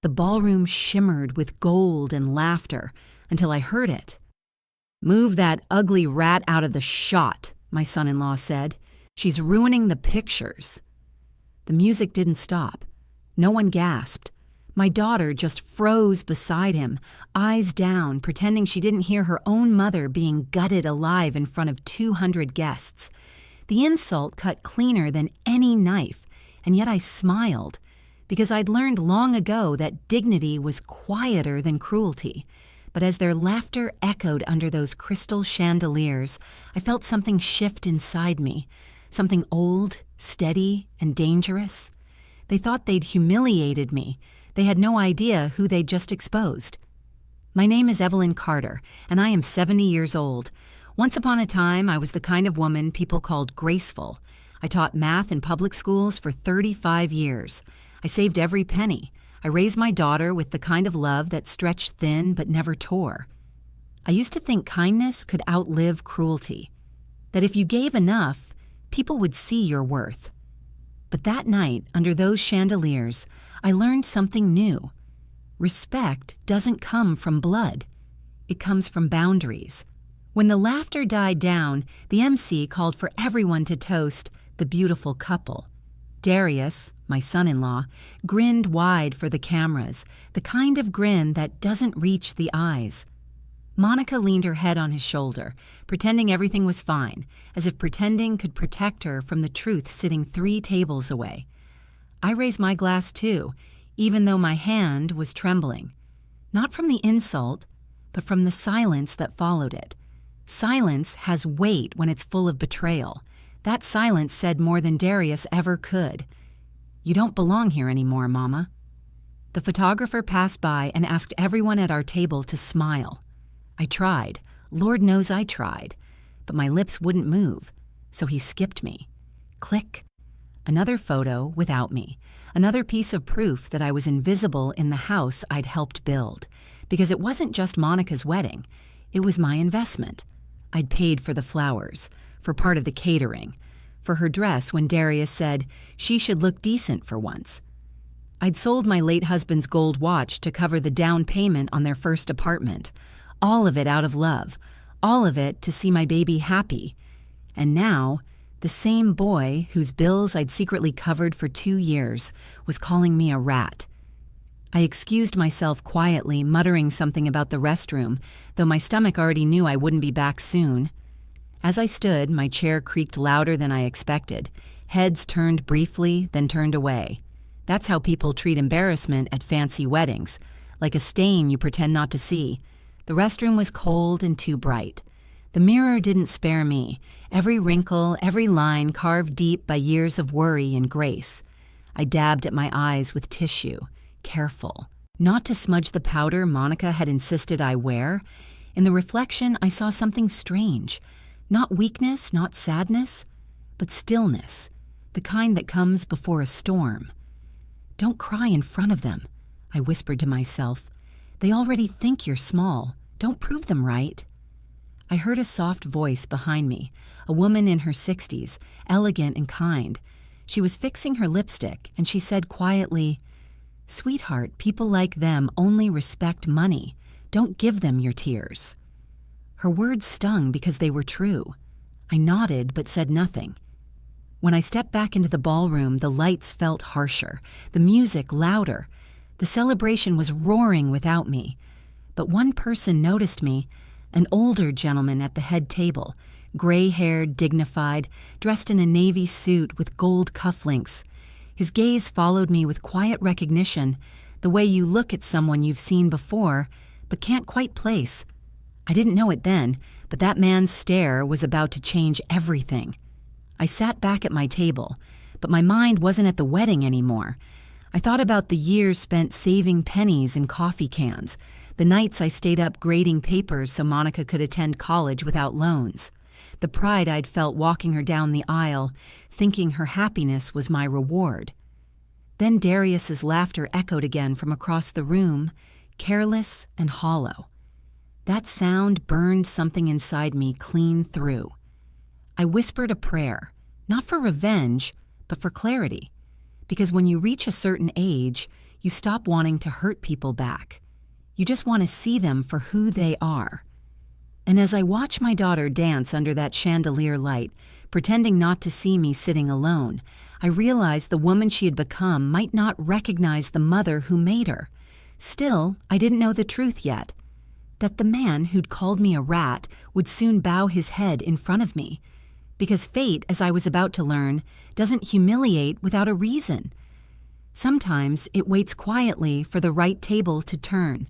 The ballroom shimmered with gold and laughter until I heard it. "Move that ugly rat out of the shot," my son-in-law said. "She's ruining the pictures." The music didn't stop. No one gasped. My daughter just froze beside him, eyes down, pretending she didn't hear her own mother being gutted alive in front of 200 guests. The insult cut cleaner than any knife, and yet I smiled, because I'd learned long ago that dignity was quieter than cruelty. But as their laughter echoed under those crystal chandeliers, I felt something shift inside me, something old, steady, and dangerous. They thought they'd humiliated me. They had no idea who they'd just exposed. My name is Evelyn Carter, and I am 70 years old. Once upon a time, I was the kind of woman people called graceful. I taught math in public schools for 35 years. I saved every penny. I raised my daughter with the kind of love that stretched thin but never tore. I used to think kindness could outlive cruelty, that if you gave enough, people would see your worth. But that night, under those chandeliers, I learned something new. Respect doesn't come from blood. It comes from boundaries. When the laughter died down, the MC called for everyone to toast the beautiful couple. Darius, my son-in-law, grinned wide for the cameras, the kind of grin that doesn't reach the eyes. Monica leaned her head on his shoulder, pretending everything was fine, as if pretending could protect her from the truth sitting 3 tables away. I raised my glass too, even though my hand was trembling. Not from the insult, but from the silence that followed it. Silence has weight when it's full of betrayal. That silence said more than Darius ever could. "You don't belong here anymore, Mama." The photographer passed by and asked everyone at our table to smile. I tried. Lord knows I tried. But my lips wouldn't move, so he skipped me. Click. Another photo without me. Another piece of proof that I was invisible in the house I'd helped build. Because it wasn't just Monica's wedding. It was my investment. I'd paid for the flowers, for part of the catering, for her dress when Darius said she should look decent for once. I'd sold my late husband's gold watch to cover the down payment on their first apartment. All of it out of love. All of it to see my baby happy. And now, the same boy whose bills I'd secretly covered for 2 years was calling me a rat. I excused myself quietly, muttering something about the restroom, though my stomach already knew I wouldn't be back soon. As I stood, my chair creaked louder than I expected. Heads turned briefly, then turned away. That's how people treat embarrassment at fancy weddings, like a stain you pretend not to see. The restroom was cold and too bright. The mirror didn't spare me, every wrinkle, every line carved deep by years of worry and grace. I dabbed at my eyes with tissue, careful, not to smudge the powder Monica had insisted I wear. In the reflection, I saw something strange. Not weakness, not sadness, but stillness, the kind that comes before a storm. "Don't cry in front of them," I whispered to myself. "They already think you're small. Don't prove them right." I heard a soft voice behind me, a woman in her 60s, elegant and kind. She was fixing her lipstick, and she said quietly, "Sweetheart, people like them only respect money. Don't give them your tears." Her words stung because they were true. I nodded but said nothing. When I stepped back into the ballroom, the lights felt harsher, the music louder. The celebration was roaring without me. But one person noticed me, an older gentleman at the head table, gray-haired, dignified, dressed in a navy suit with gold cufflinks. His gaze followed me with quiet recognition, the way you look at someone you've seen before, but can't quite place. I didn't know it then, but that man's stare was about to change everything. I sat back at my table, but my mind wasn't at the wedding anymore. I thought about the years spent saving pennies in coffee cans, the nights I stayed up grading papers so Monica could attend college without loans, the pride I'd felt walking her down the aisle, thinking her happiness was my reward. Then Darius's laughter echoed again from across the room, careless and hollow. That sound burned something inside me clean through. I whispered a prayer, not for revenge, but for clarity. Because when you reach a certain age, you stop wanting to hurt people back. You just want to see them for who they are. And as I watch my daughter dance under that chandelier light, pretending not to see me sitting alone, I realized the woman she had become might not recognize the mother who made her. Still, I didn't know the truth yet. That the man who'd called me a rat would soon bow his head in front of me. Because fate, as I was about to learn, doesn't humiliate without a reason. Sometimes it waits quietly for the right table to turn.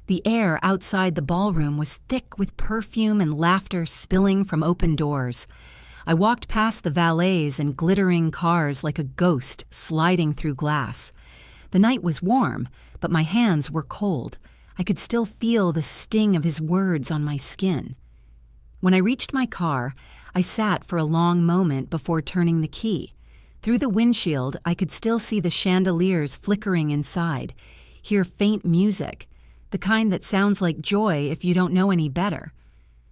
The air outside the ballroom was thick with perfume and laughter spilling from open doors. I walked past the valets and glittering cars like a ghost sliding through glass. The night was warm, but my hands were cold. I could still feel the sting of his words on my skin. When I reached my car, I sat for a long moment before turning the key. Through the windshield, I could still see the chandeliers flickering inside, hear faint music, the kind that sounds like joy if you don't know any better.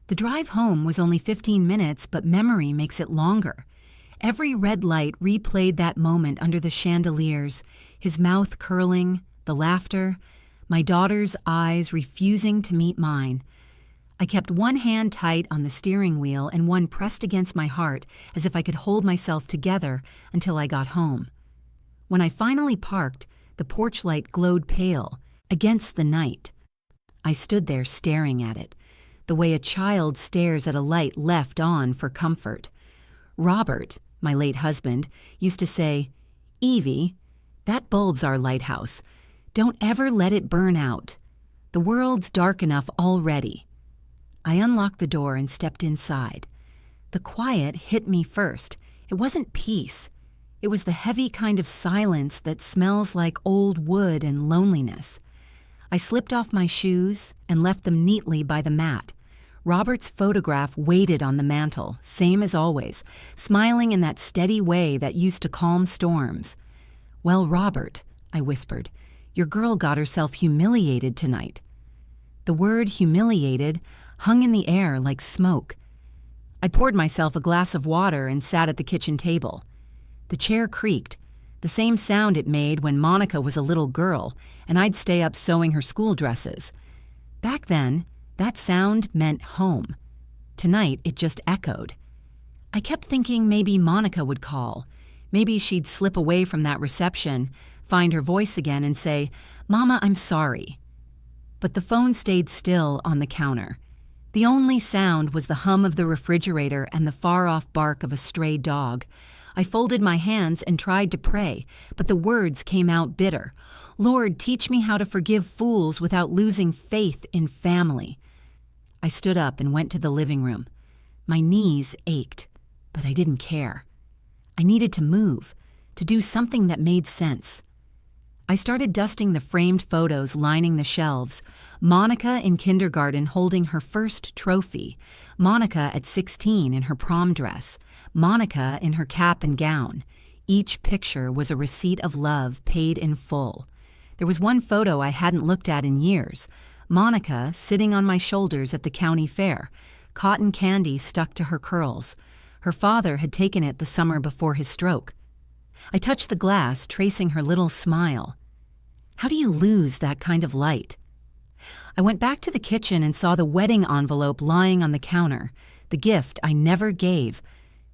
The drive home was only 15 minutes, but memory makes it longer. Every red light replayed that moment under the chandeliers, his mouth curling, the laughter, my daughter's eyes refusing to meet mine. I kept one hand tight on the steering wheel and one pressed against my heart as if I could hold myself together until I got home. When I finally parked, the porch light glowed pale, against the night. I stood there staring at it, the way a child stares at a light left on for comfort. Robert, my late husband, used to say, "Evie, that bulb's our lighthouse. Don't ever let it burn out. The world's dark enough already." I unlocked the door and stepped inside. The quiet hit me first. It wasn't peace. It was the heavy kind of silence that smells like old wood and loneliness. I slipped off my shoes and left them neatly by the mat. Robert's photograph waited on the mantel, same as always, smiling in that steady way that used to calm storms. "Well, Robert," I whispered, "your girl got herself humiliated tonight." The word humiliated hung in the air like smoke. I poured myself a glass of water and sat at the kitchen table. The chair creaked, the same sound it made when Monica was a little girl and I'd stay up sewing her school dresses. Back then, that sound meant home. Tonight, it just echoed. I kept thinking maybe Monica would call. Maybe she'd slip away from that reception, find her voice again and say, "Mama, I'm sorry." But the phone stayed still on the counter. The only sound was the hum of the refrigerator and the far-off bark of a stray dog. I folded my hands and tried to pray, but the words came out bitter. "Lord, teach me how to forgive fools without losing faith in family." I stood up and went to the living room. My knees ached, but I didn't care. I needed to move, to do something that made sense. I started dusting the framed photos lining the shelves. Monica in kindergarten holding her first trophy. Monica at 16 in her prom dress. Monica in her cap and gown. Each picture was a receipt of love paid in full. There was one photo I hadn't looked at in years. Monica sitting on my shoulders at the county fair. Cotton candy stuck to her curls. Her father had taken it the summer before his stroke. I touched the glass, tracing her little smile. How do you lose that kind of light? I went back to the kitchen and saw the wedding envelope lying on the counter, the gift I never gave.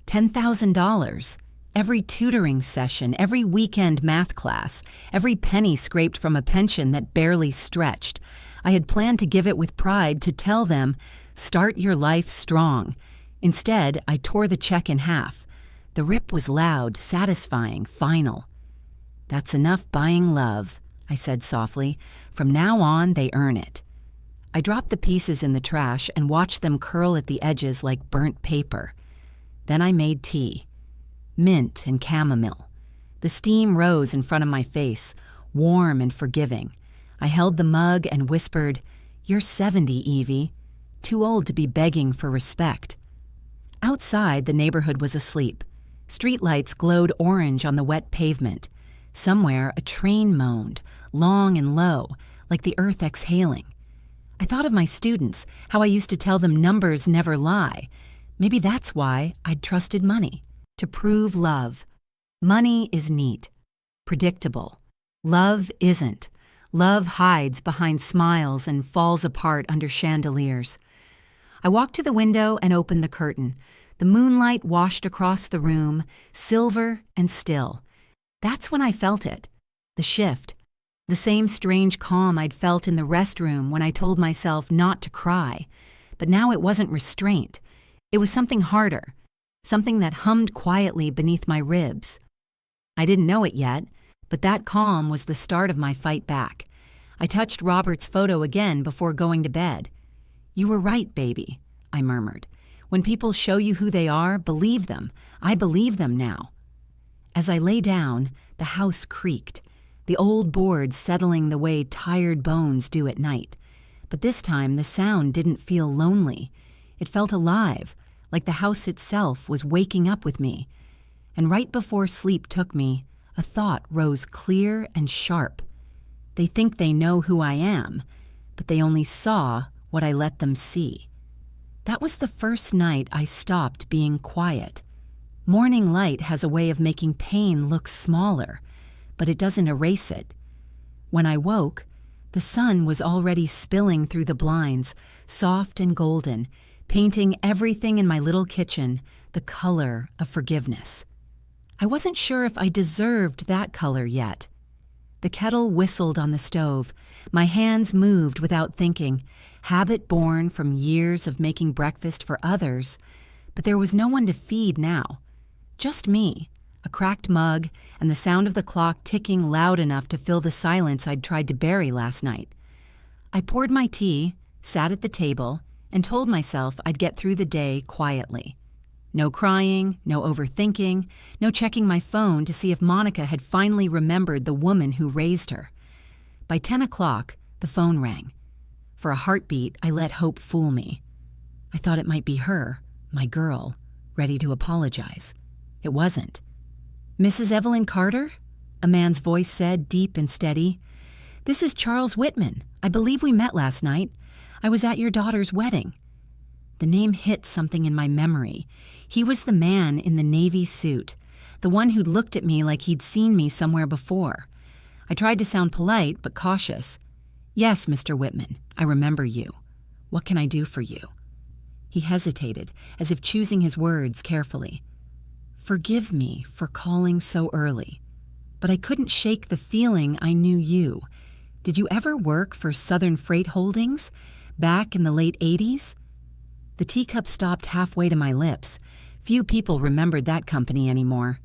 $10,000. Every tutoring session, every weekend math class, every penny scraped from a pension that barely stretched. I had planned to give it with pride to tell them, "Start your life strong." Instead, I tore the check in half. The rip was loud, satisfying, final. "That's enough buying love," I said softly. "From now on, they earn it." I dropped the pieces in the trash and watched them curl at the edges like burnt paper. Then I made tea. Mint and chamomile. The steam rose in front of my face, warm and forgiving. I held the mug and whispered, "You're 70, Evie. Too old to be begging for respect." Outside, the neighborhood was asleep. Streetlights glowed orange on the wet pavement. Somewhere, a train moaned, long and low, like the earth exhaling. I thought of my students, how I used to tell them numbers never lie. Maybe that's why I'd trusted money, to prove love. Money is neat, predictable, Love isn't. Love hides behind smiles and falls apart under chandeliers. I walked to the window and opened the curtain. The moonlight washed across the room, silver and still. That's when I felt it. The shift. The same strange calm I'd felt in the restroom when I told myself not to cry. But now it wasn't restraint. It was something harder. Something that hummed quietly beneath my ribs. I didn't know it yet, but that calm was the start of my fight back. I touched Robert's photo again before going to bed. "You were right, baby," I murmured. "When people show you who they are, believe them. I believe them now." As I lay down, the house creaked, the old boards settling the way tired bones do at night. But this time the sound didn't feel lonely. It felt alive, like the house itself was waking up with me. And right before sleep took me, a thought rose clear and sharp. They think they know who I am, but they only saw what I let them see. That was the first night I stopped being quiet. Morning light has a way of making pain look smaller, but it doesn't erase it. When I woke, the sun was already spilling through the blinds, soft and golden, painting everything in my little kitchen the color of forgiveness. I wasn't sure if I deserved that color yet. The kettle whistled on the stove. My hands moved without thinking, habit born from years of making breakfast for others. But there was no one to feed now. Just me, a cracked mug, and the sound of the clock ticking loud enough to fill the silence I'd tried to bury last night. I poured my tea, sat at the table, and told myself I'd get through the day quietly. No crying, no overthinking, no checking my phone to see if Monica had finally remembered the woman who raised her. By 10 o'clock, the phone rang. For a heartbeat, I let hope fool me. I thought it might be her, my girl, ready to apologize. It wasn't. "Mrs. Evelyn Carter?" a man's voice said, deep and steady. "This is Charles Whitman. I believe we met last night. I was at your daughter's wedding." The name hit something in my memory. He was the man in the navy suit, the one who'd looked at me like he'd seen me somewhere before. I tried to sound polite but cautious. "Yes, Mr. Whitman, I remember you. What can I do for you?" He hesitated, as if choosing his words carefully. "Forgive me for calling so early, but I couldn't shake the feeling I knew you. Did you ever work for Southern Freight Holdings back in the late 80s? The teacup stopped halfway to my lips. Few people remembered that company anymore.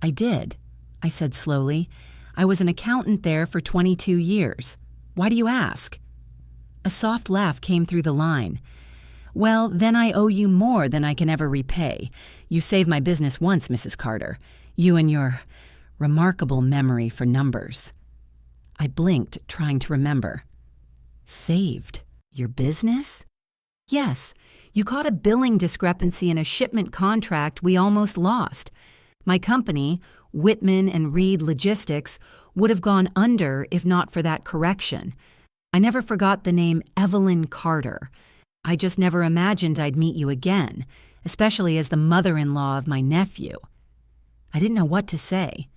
"I did," I said slowly. "I was an accountant there for 22 years. Why do you ask?" A soft laugh came through the line. "Well, then I owe you more than I can ever repay. You saved my business once, Mrs. Carter. You and your remarkable memory for numbers." I blinked, trying to remember. "Saved? Your business?" "Yes. You caught a billing discrepancy in a shipment contract we almost lost. My company, Whitman and Reed Logistics, would have gone under if not for that correction. I never forgot the name Evelyn Carter. I just never imagined I'd meet you again, especially as the mother-in-law of my nephew." I didn't know what to say.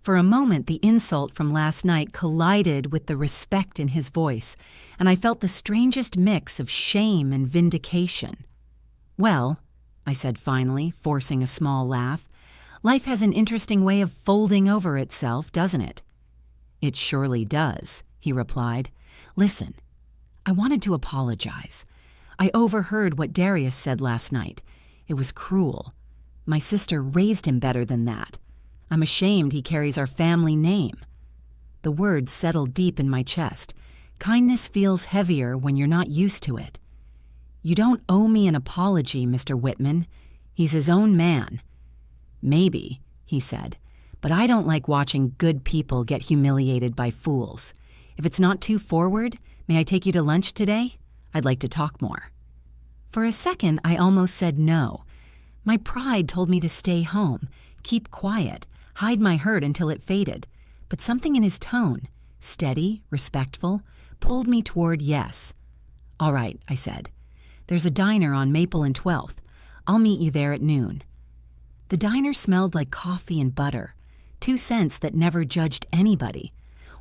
For a moment, the insult from last night collided with the respect in his voice, and I felt the strangest mix of shame and vindication. "Well," I said finally, forcing a small laugh, "life has an interesting way of folding over itself, doesn't it?" "It surely does," he replied. "Listen, I wanted to apologize. I overheard what Darius said last night. It was cruel. My sister raised him better than that. I'm ashamed he carries our family name." The words settled deep in my chest. Kindness feels heavier when you're not used to it. "You don't owe me an apology, Mr. Whitman. He's his own man." "Maybe," he said, "but I don't like watching good people get humiliated by fools. If it's not too forward, may I take you to lunch today? I'd like to talk more." For a second, I almost said no. My pride told me to stay home, keep quiet, hide my hurt until it faded. But something in his tone, steady, respectful, pulled me toward yes. "All right," I said. "There's a diner on Maple and 12th. I'll meet you there at noon." The diner smelled like coffee and butter, 2 cents that never judged anybody.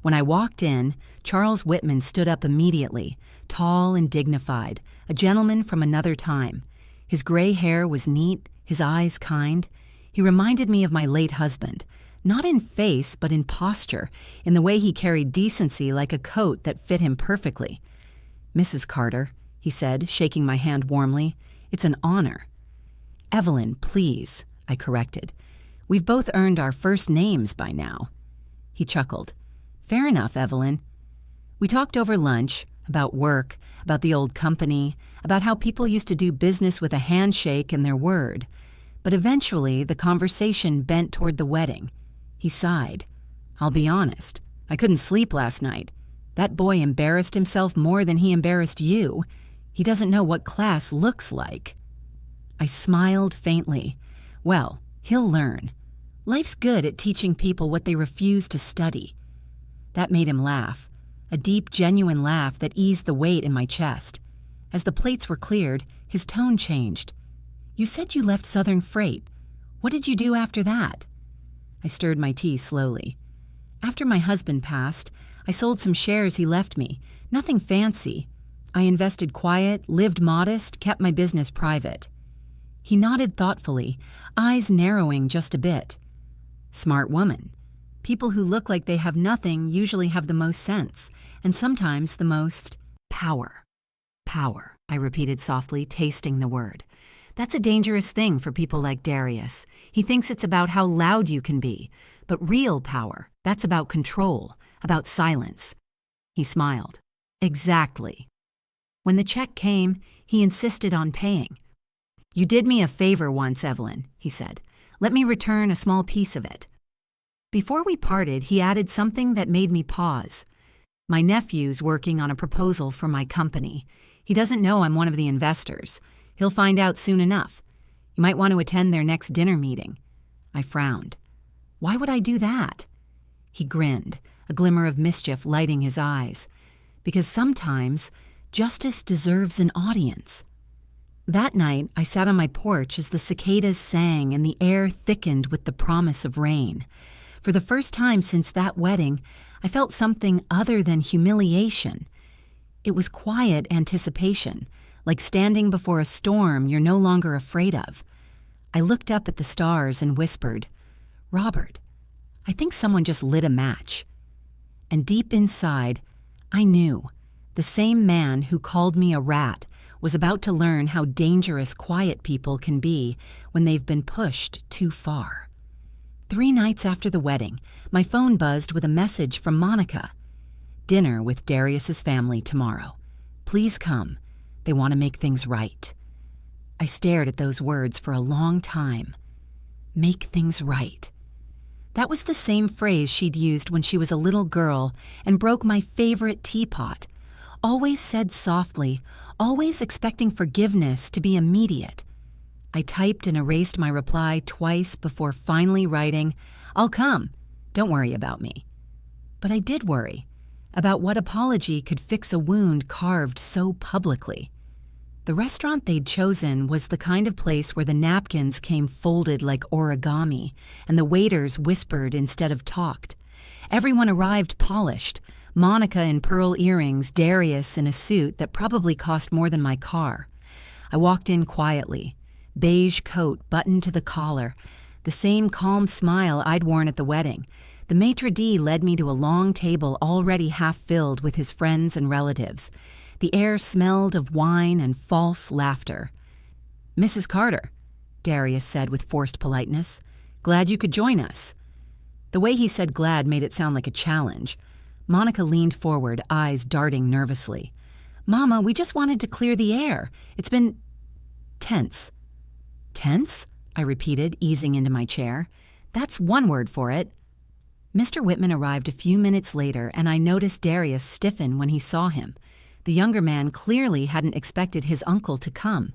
When I walked in, Charles Whitman stood up immediately, tall and dignified, a gentleman from another time. His gray hair was neat, his eyes kind. He reminded me of my late husband, not in face but in posture, in the way he carried decency like a coat that fit him perfectly. "Mrs. Carter," he said, shaking my hand warmly, "it's an honor." "Evelyn, please," I corrected. "We've both earned our first names by now." He chuckled. "Fair enough, Evelyn." We talked over lunch, about work, about the old company, about how people used to do business with a handshake and their word. But eventually, the conversation bent toward the wedding. He sighed. "I'll be honest. I couldn't sleep last night. That boy embarrassed himself more than he embarrassed you. He doesn't know what class looks like." I smiled faintly. Well, he'll learn. Life's good at teaching people what they refuse to study. That made him laugh, a deep, genuine laugh that eased the weight in my chest. As the plates were cleared, his tone changed. "You said you left Southern Freight. What did you do after that?" I stirred my tea slowly. "After my husband passed, I sold some shares he left me. Nothing fancy. I invested quiet, lived modest, kept my business private." He nodded thoughtfully, eyes narrowing just a bit. "Smart woman. People who look like they have nothing usually have the most sense, and sometimes the most power." "Power," I repeated softly, tasting the word. "That's a dangerous thing for people like Darius. He thinks it's about how loud you can be. But real power, that's about control, about silence." He smiled. "Exactly." When the check came, he insisted on paying. "You did me a favor once, Evelyn," he said. "Let me return a small piece of it." Before we parted, he added something that made me pause. "My nephew's working on a proposal for my company. He doesn't know I'm one of the investors. He'll find out soon enough. You might want to attend their next dinner meeting." I frowned. "Why would I do that?" He grinned, a glimmer of mischief lighting his eyes. "Because sometimes justice deserves an audience." That night, I sat on my porch as the cicadas sang and the air thickened with the promise of rain. For the first time since that wedding, I felt something other than humiliation. It was quiet anticipation, like standing before a storm you're no longer afraid of. I looked up at the stars and whispered, "Robert, I think someone just lit a match." And deep inside, I knew the same man who called me a rat was about to learn how dangerous quiet people can be when they've been pushed too far. 3 nights after the wedding, my phone buzzed with a message from Monica. "Dinner with Darius's family tomorrow. Please come. They want to make things right." I stared at those words for a long time. Make things right. That was the same phrase she'd used when she was a little girl and broke my favorite teapot. Always said softly, always expecting forgiveness to be immediate. I typed and erased my reply twice before finally writing, "I'll come. Don't worry about me." But I did worry about what apology could fix a wound carved so publicly. The restaurant they'd chosen was the kind of place where the napkins came folded like origami, and the waiters whispered instead of talked. Everyone arrived polished, Monica in pearl earrings, Darius in a suit that probably cost more than my car. I walked in quietly, beige coat buttoned to the collar, the same calm smile I'd worn at the wedding. The maitre d' led me to a long table already half filled with his friends and relatives. The air smelled of wine and false laughter. "Mrs. Carter," Darius said with forced politeness, "glad you could join us." The way he said glad made it sound like a challenge. Monica leaned forward, eyes darting nervously. "Mama, we just wanted to clear the air. It's been tense." "Tense?" I repeated, easing into my chair. "That's one word for it." Mr. Whitman arrived a few minutes later, and I noticed Darius stiffen when he saw him. The younger man clearly hadn't expected his uncle to come.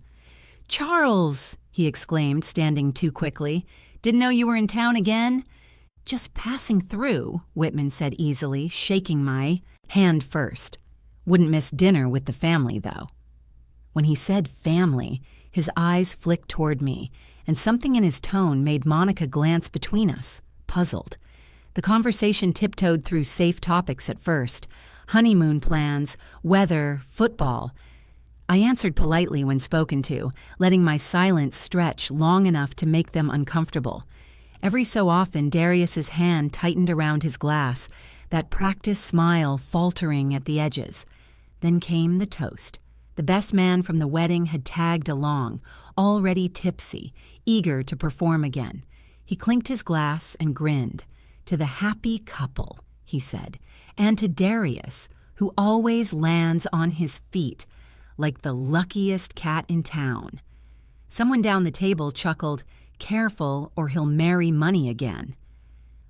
"Charles!" he exclaimed, standing too quickly. "Didn't know you were in town again?" "Just passing through," Whitman said easily, shaking my hand first. "Wouldn't miss dinner with the family, though." When he said family, his eyes flicked toward me, and something in his tone made Monica glance between us, puzzled. The conversation tiptoed through safe topics at first: honeymoon plans, weather, football. I answered politely when spoken to, letting my silence stretch long enough to make them uncomfortable. Every so often, Darius's hand tightened around his glass, that practiced smile faltering at the edges. Then came the toast. The best man from the wedding had tagged along, already tipsy, eager to perform again. He clinked his glass and grinned. "To the happy couple," he said, "and to Darius, who always lands on his feet, like the luckiest cat in town." Someone down the table chuckled, "Careful, or he'll marry money again."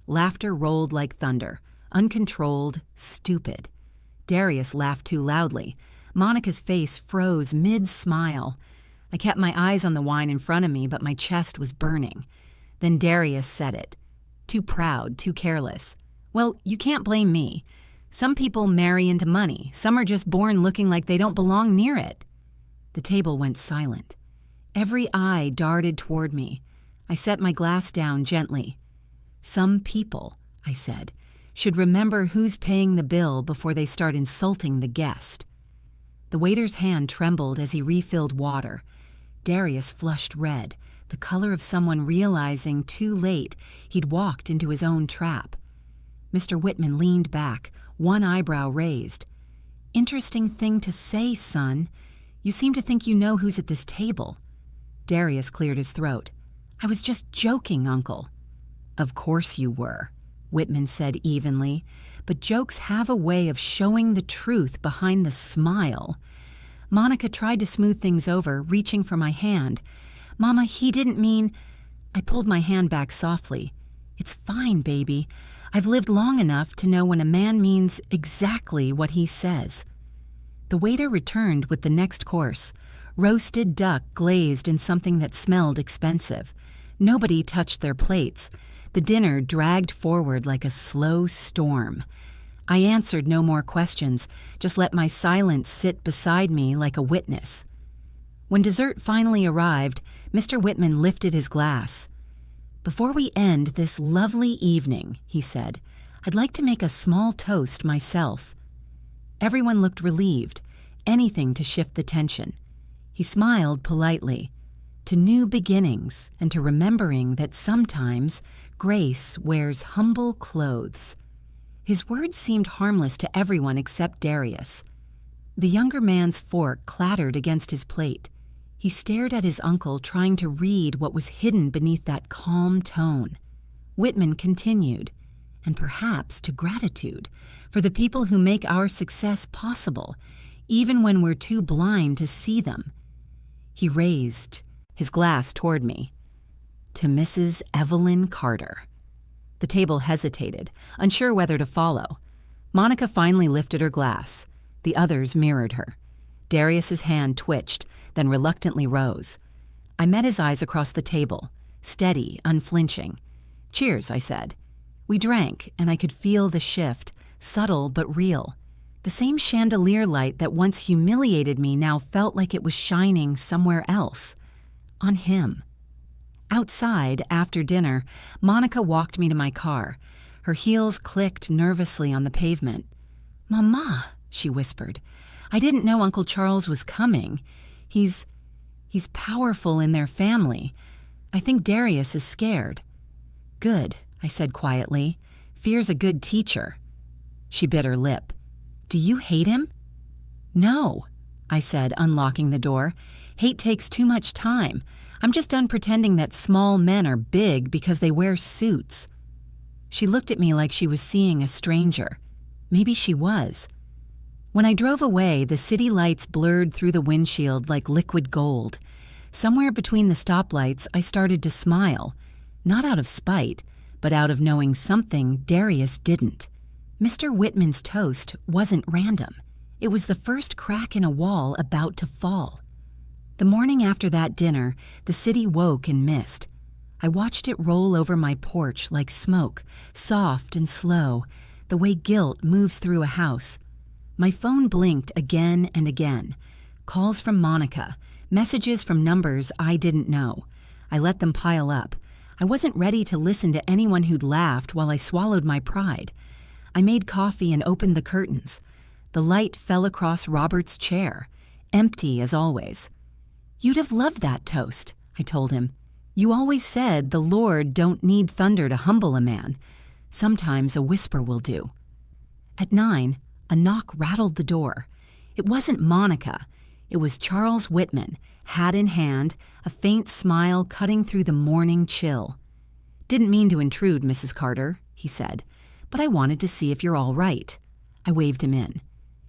Laughter rolled like thunder, uncontrolled, stupid. Darius laughed too loudly. Monica's face froze mid-smile. I kept my eyes on the wine in front of me, but my chest was burning. Then Darius said it. Too proud, too careless. "Well, you can't blame me. Some people marry into money. Some are just born looking like they don't belong near it." The table went silent. Every eye darted toward me. I set my glass down gently. "Some people," I said, "should remember who's paying the bill before they start insulting the guest." The waiter's hand trembled as he refilled water. Darius flushed red, the color of someone realizing too late he'd walked into his own trap. Mr. Whitman leaned back, one eyebrow raised. "Interesting thing to say, son. You seem to think you know who's at this table." Darius cleared his throat. "I was just joking, Uncle." "Of course you were," Whitman said evenly, "but jokes have a way of showing the truth behind the smile." Monica tried to smooth things over, reaching for my hand. "Mama, he didn't mean—" I pulled my hand back softly. "It's fine, baby. I've lived long enough to know when a man means exactly what he says." The waiter returned with the next course, roasted duck glazed in something that smelled expensive. Nobody touched their plates. The dinner dragged forward like a slow storm. I answered no more questions, just let my silence sit beside me like a witness. When dessert finally arrived, Mr. Whitman lifted his glass. "Before we end this lovely evening," he said, "I'd like to make a small toast myself." Everyone looked relieved, anything to shift the tension. He smiled politely. "To new beginnings and to remembering that sometimes grace wears humble clothes." His words seemed harmless to everyone except Darius. The younger man's fork clattered against his plate. He stared at his uncle, trying to read what was hidden beneath that calm tone. Whitman continued, "And perhaps to gratitude for the people who make our success possible, even when we're too blind to see them." He raised his glass toward me. "To Mrs. Evelyn Carter." The table hesitated, unsure whether to follow. Monica finally lifted her glass. The others mirrored her. Darius's hand twitched, then reluctantly rose. I met his eyes across the table, steady, unflinching. "Cheers," I said. We drank, and I could feel the shift, subtle but real. The same chandelier light that once humiliated me now felt like it was shining somewhere else. On him. Outside, after dinner, Monica walked me to my car. Her heels clicked nervously on the pavement. "Mama," she whispered, "I didn't know Uncle Charles was coming. He's powerful in their family. I think Darius is scared." "Good," I said quietly. "Fear's a good teacher." She bit her lip. "Do you hate him?" "No," I said, unlocking the door. "Hate takes too much time. I'm just done pretending that small men are big because they wear suits." She looked at me like she was seeing a stranger. Maybe she was. When I drove away, the city lights blurred through the windshield like liquid gold. Somewhere between the stoplights, I started to smile. Not out of spite, but out of knowing something Darius didn't. Mr. Whitman's toast wasn't random. It was the first crack in a wall about to fall. The morning after that dinner, the city woke in mist. I watched it roll over my porch like smoke, soft and slow, the way guilt moves through a house. My phone blinked again and again. Calls from Monica, messages from numbers I didn't know. I let them pile up. I wasn't ready to listen to anyone who'd laughed while I swallowed my pride. I made coffee and opened the curtains. The light fell across Robert's chair, empty as always. "You'd have loved that toast," I told him. "You always said the Lord don't need thunder to humble a man. Sometimes a whisper will do." At 9, a knock rattled the door. It wasn't Monica. It was Charles Whitman, hat in hand, a faint smile cutting through the morning chill. "Didn't mean to intrude, Mrs. Carter," he said, "but I wanted to see if you're all right." I waved him in.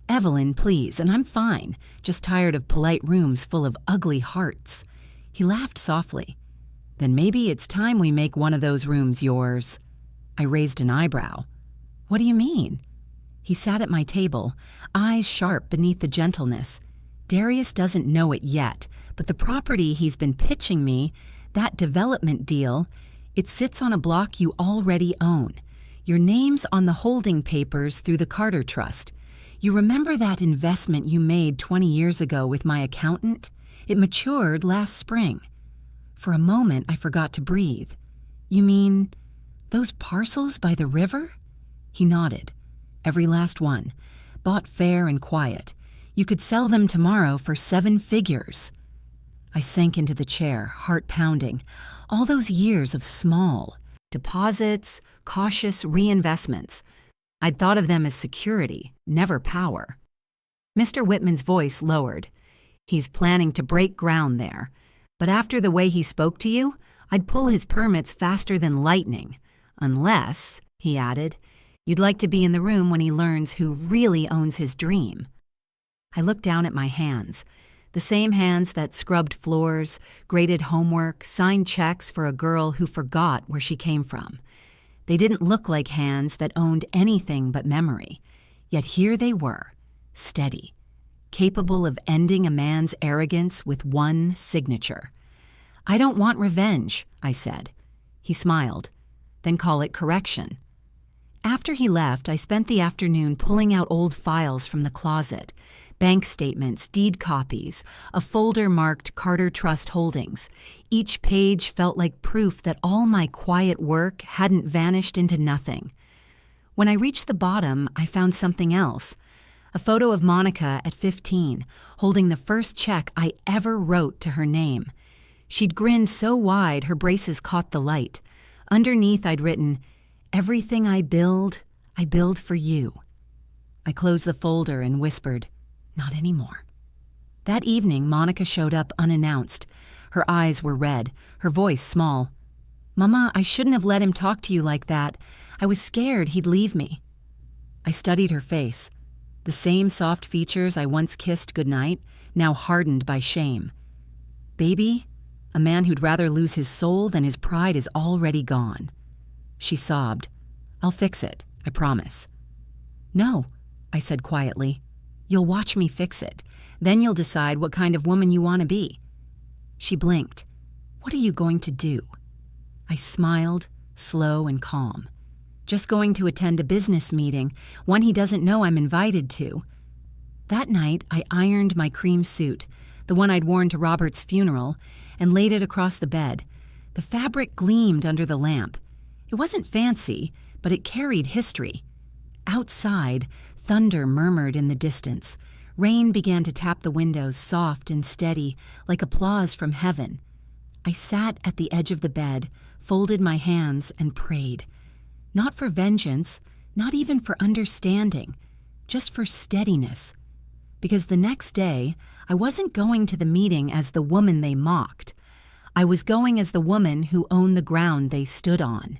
"Evelyn, please, and I'm fine, just tired of polite rooms full of ugly hearts." He laughed softly. "Then maybe it's time we make one of those rooms yours." I raised an eyebrow. "What do you mean?" He sat at my table, eyes sharp beneath the gentleness. "Darius doesn't know it yet, but the property he's been pitching me, that development deal, it sits on a block you already own. Your name's on the holding papers through the Carter Trust. You remember that investment you made 20 years ago with my accountant? It matured last spring." For a moment, I forgot to breathe. "You mean those parcels by the river?" He nodded. "Every last one. Bought fair and quiet. You could sell them tomorrow for 7 figures. I sank into the chair, heart pounding. All those years of small deposits, cautious reinvestments. I'd thought of them as security, never power. Mr. Whitman's voice lowered. "He's planning to break ground there. But after the way he spoke to you, I'd pull his permits faster than lightning. Unless," he added, "you'd like to be in the room when he learns who really owns his dream." I looked down at my hands, the same hands that scrubbed floors, graded homework, signed checks for a girl who forgot where she came from. They didn't look like hands that owned anything but memory, yet here they were, steady, capable of ending a man's arrogance with one signature. "I don't want revenge," I said. He smiled. "Then call it correction." After he left, I spent the afternoon pulling out old files from the closet, bank statements, deed copies, a folder marked Carter Trust Holdings. Each page felt like proof that all my quiet work hadn't vanished into nothing. When I reached the bottom, I found something else. A photo of Monica at 15, holding the first check I ever wrote to her name. She'd grinned so wide her braces caught the light. Underneath I'd written, "Everything I build for you." I closed the folder and whispered, "Not anymore." That evening, Monica showed up unannounced. Her eyes were red, her voice small. "Mama, I shouldn't have let him talk to you like that. I was scared he'd leave me." I studied her face. The same soft features I once kissed goodnight, now hardened by shame. "Baby, a man who'd rather lose his soul than his pride is already gone." She sobbed. "I'll fix it, I promise." "No," I said quietly. "You'll watch me fix it. Then you'll decide what kind of woman you want to be." She blinked. "What are you going to do?" I smiled, slow and calm. "Just going to attend a business meeting, one he doesn't know I'm invited to." That night, I ironed my cream suit, the one I'd worn to Robert's funeral, and laid it across the bed. The fabric gleamed under the lamp. It wasn't fancy, but it carried history. Outside, thunder murmured in the distance. Rain began to tap the windows, soft and steady, like applause from heaven. I sat at the edge of the bed, folded my hands, and prayed. Not for vengeance, not even for understanding, just for steadiness. Because the next day, I wasn't going to the meeting as the woman they mocked. I was going as the woman who owned the ground they stood on.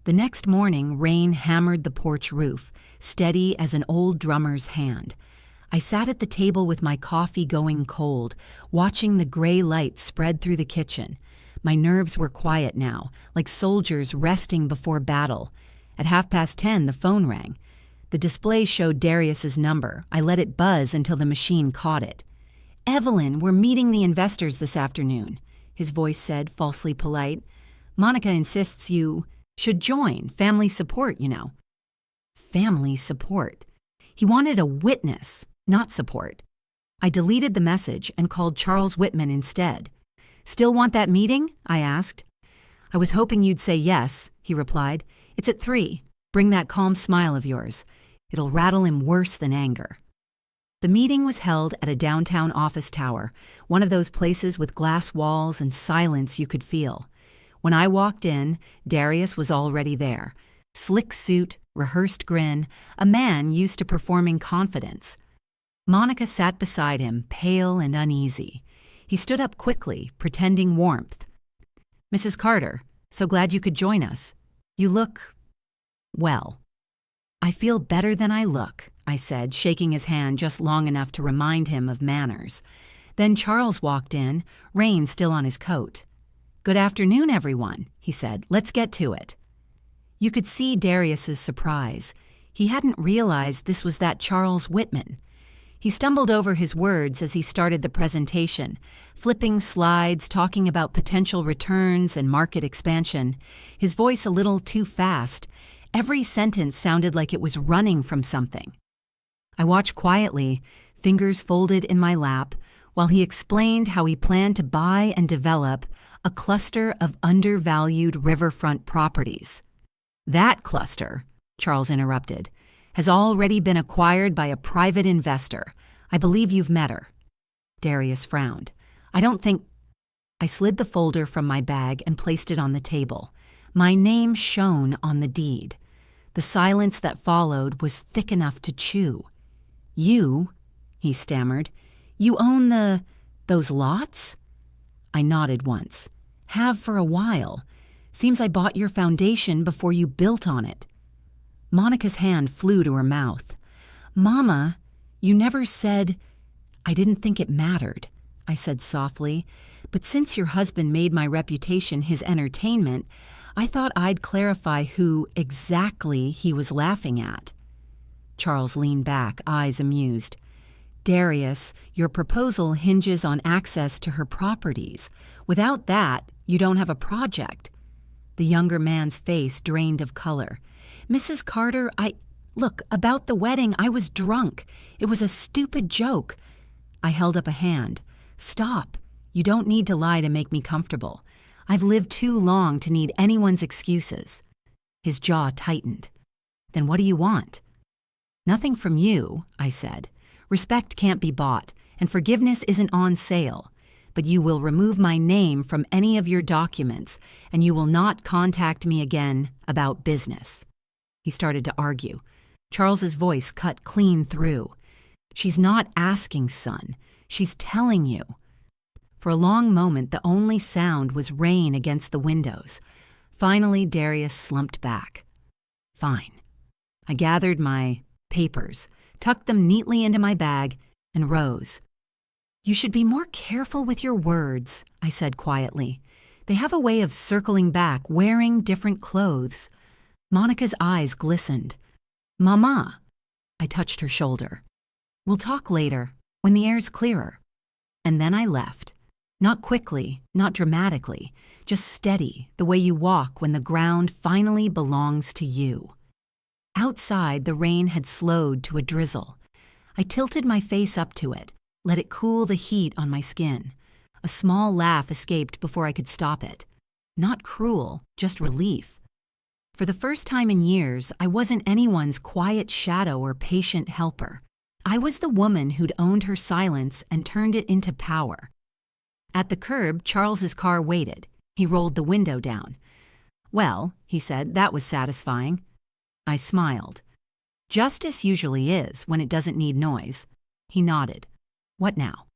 The next morning, rain hammered the porch roof, steady as an old drummer's hand. I sat at the table with my coffee going cold, watching the gray light spread through the kitchen. My nerves were quiet now, like soldiers resting before battle. At 10:30, the phone rang. The display showed Darius's number. I let it buzz until the machine caught it. "Evelyn, we're meeting the investors this afternoon," his voice said, falsely polite. "Monica insists you should join. Family support, you know." Family support. He wanted a witness, not support. I deleted the message and called Charles Whitman instead. "Still want that meeting?" I asked. I was hoping you'd say yes, he replied. It's at 3. Bring that calm smile of yours. It'll rattle him worse than anger. The meeting was held at a downtown office tower, one of those places with glass walls and silence you could feel. When I walked in, Darius was already there. Slick suit, rehearsed grin, a man used to performing confidence. Monica sat beside him, pale and uneasy. He stood up quickly, pretending warmth. Mrs. Carter, so glad you could join us. You look, well. I feel better than I look, I said, shaking his hand just long enough to remind him of manners. Then Charles walked in, rain still on his coat. Good afternoon, everyone, he said. Let's get to it. You could see Darius's surprise. He hadn't realized this was that Charles Whitman. He stumbled over his words as he started the presentation, flipping slides, talking about potential returns and market expansion, his voice a little too fast. Every sentence sounded like it was running from something. I watched quietly, fingers folded in my lap, while he explained how he planned to buy and develop a cluster of undervalued riverfront properties. That cluster, Charles interrupted, has already been acquired by a private investor. I believe you've met her. Darius frowned. I don't think... I slid the folder from my bag and placed it on the table. My name shone on the deed. The silence that followed was thick enough to chew. You, he stammered, you own those lots? I nodded once. Have for a while. Seems I bought your foundation before you built on it. Monica's hand flew to her mouth. Mama, you never said... I didn't think it mattered, I said softly, but since your husband made my reputation his entertainment, I thought I'd clarify who exactly he was laughing at. Charles leaned back, eyes amused. Darius, your proposal hinges on access to her properties. Without that, you don't have a project. The younger man's face drained of color. Mrs. Carter, Look, about the wedding, I was drunk. It was a stupid joke. I held up a hand. Stop. You don't need to lie to make me comfortable. I've lived too long to need anyone's excuses. His jaw tightened. Then what do you want? Nothing from you, I said. Respect can't be bought, and forgiveness isn't on sale. But you will remove my name from any of your documents, and you will not contact me again about business. He started to argue. Charles's voice cut clean through. She's not asking, son. She's telling you. For a long moment, the only sound was rain against the windows. Finally, Darius slumped back. Fine. I gathered my papers, tucked them neatly into my bag, and rose. You should be more careful with your words, I said quietly. They have a way of circling back, wearing different clothes. Monica's eyes glistened. Mama. I touched her shoulder. We'll talk later, when the air's clearer. And then I left. Not quickly, not dramatically, just steady, the way you walk when the ground finally belongs to you. Outside, the rain had slowed to a drizzle. I tilted my face up to it, let it cool the heat on my skin. A small laugh escaped before I could stop it. Not cruel, just relief. For the first time in years, I wasn't anyone's quiet shadow or patient helper. I was the woman who'd owned her silence and turned it into power. At the curb, Charles's car waited. He rolled the window down. Well, he said, that was satisfying. I smiled. Justice usually is when it doesn't need noise. He nodded. What now?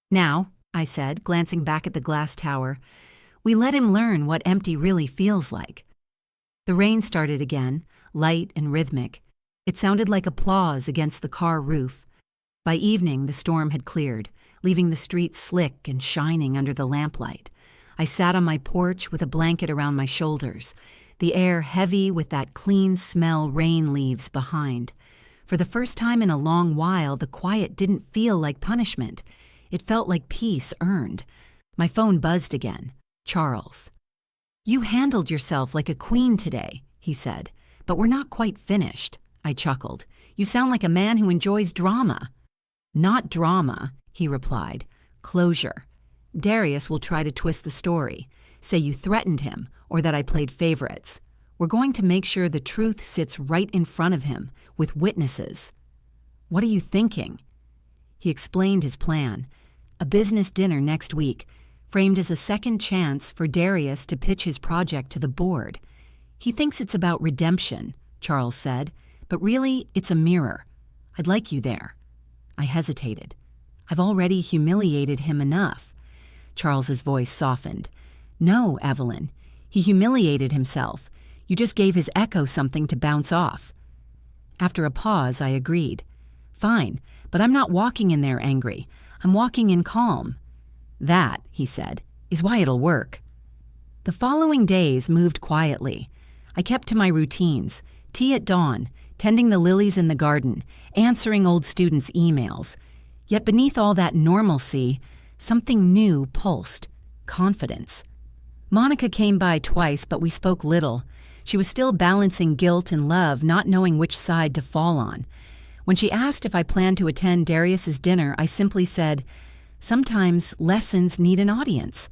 Now, I said, glancing back at the glass tower, we let him learn what empty really feels like. The rain started again, light and rhythmic. It sounded like applause against the car roof. By evening, the storm had cleared, leaving the streets slick and shining under the lamplight. I sat on my porch with a blanket around my shoulders, the air heavy with that clean smell rain leaves behind. For the first time in a long while, the quiet didn't feel like punishment. It felt like peace earned. My phone buzzed again. Charles. You handled yourself like a queen today, he said, but we're not quite finished. I chuckled. You sound like a man who enjoys drama. Not drama, he replied. Closure. Darius will try to twist the story. Say you threatened him or that I played favorites. We're going to make sure the truth sits right in front of him, with witnesses." "What are you thinking?" He explained his plan. A business dinner next week, framed as a second chance for Darius to pitch his project to the board. "He thinks it's about redemption," Charles said, "but really, it's a mirror. I'd like you there." I hesitated. "I've already humiliated him enough." Charles's voice softened. "No, Evelyn. He humiliated himself. You just gave his echo something to bounce off." After a pause, I agreed. "Fine, but I'm not walking in there angry. I'm walking in calm." "That," he said, "is why it'll work." The following days moved quietly. I kept to my routines: tea at dawn, tending the lilies in the garden, answering old students' emails. Yet beneath all that normalcy, something new pulsed: confidence. Monica came by twice, but we spoke little. She was still balancing guilt and love, not knowing which side to fall on. When she asked if I planned to attend Darius's dinner, I simply said, "Sometimes lessons need an audience."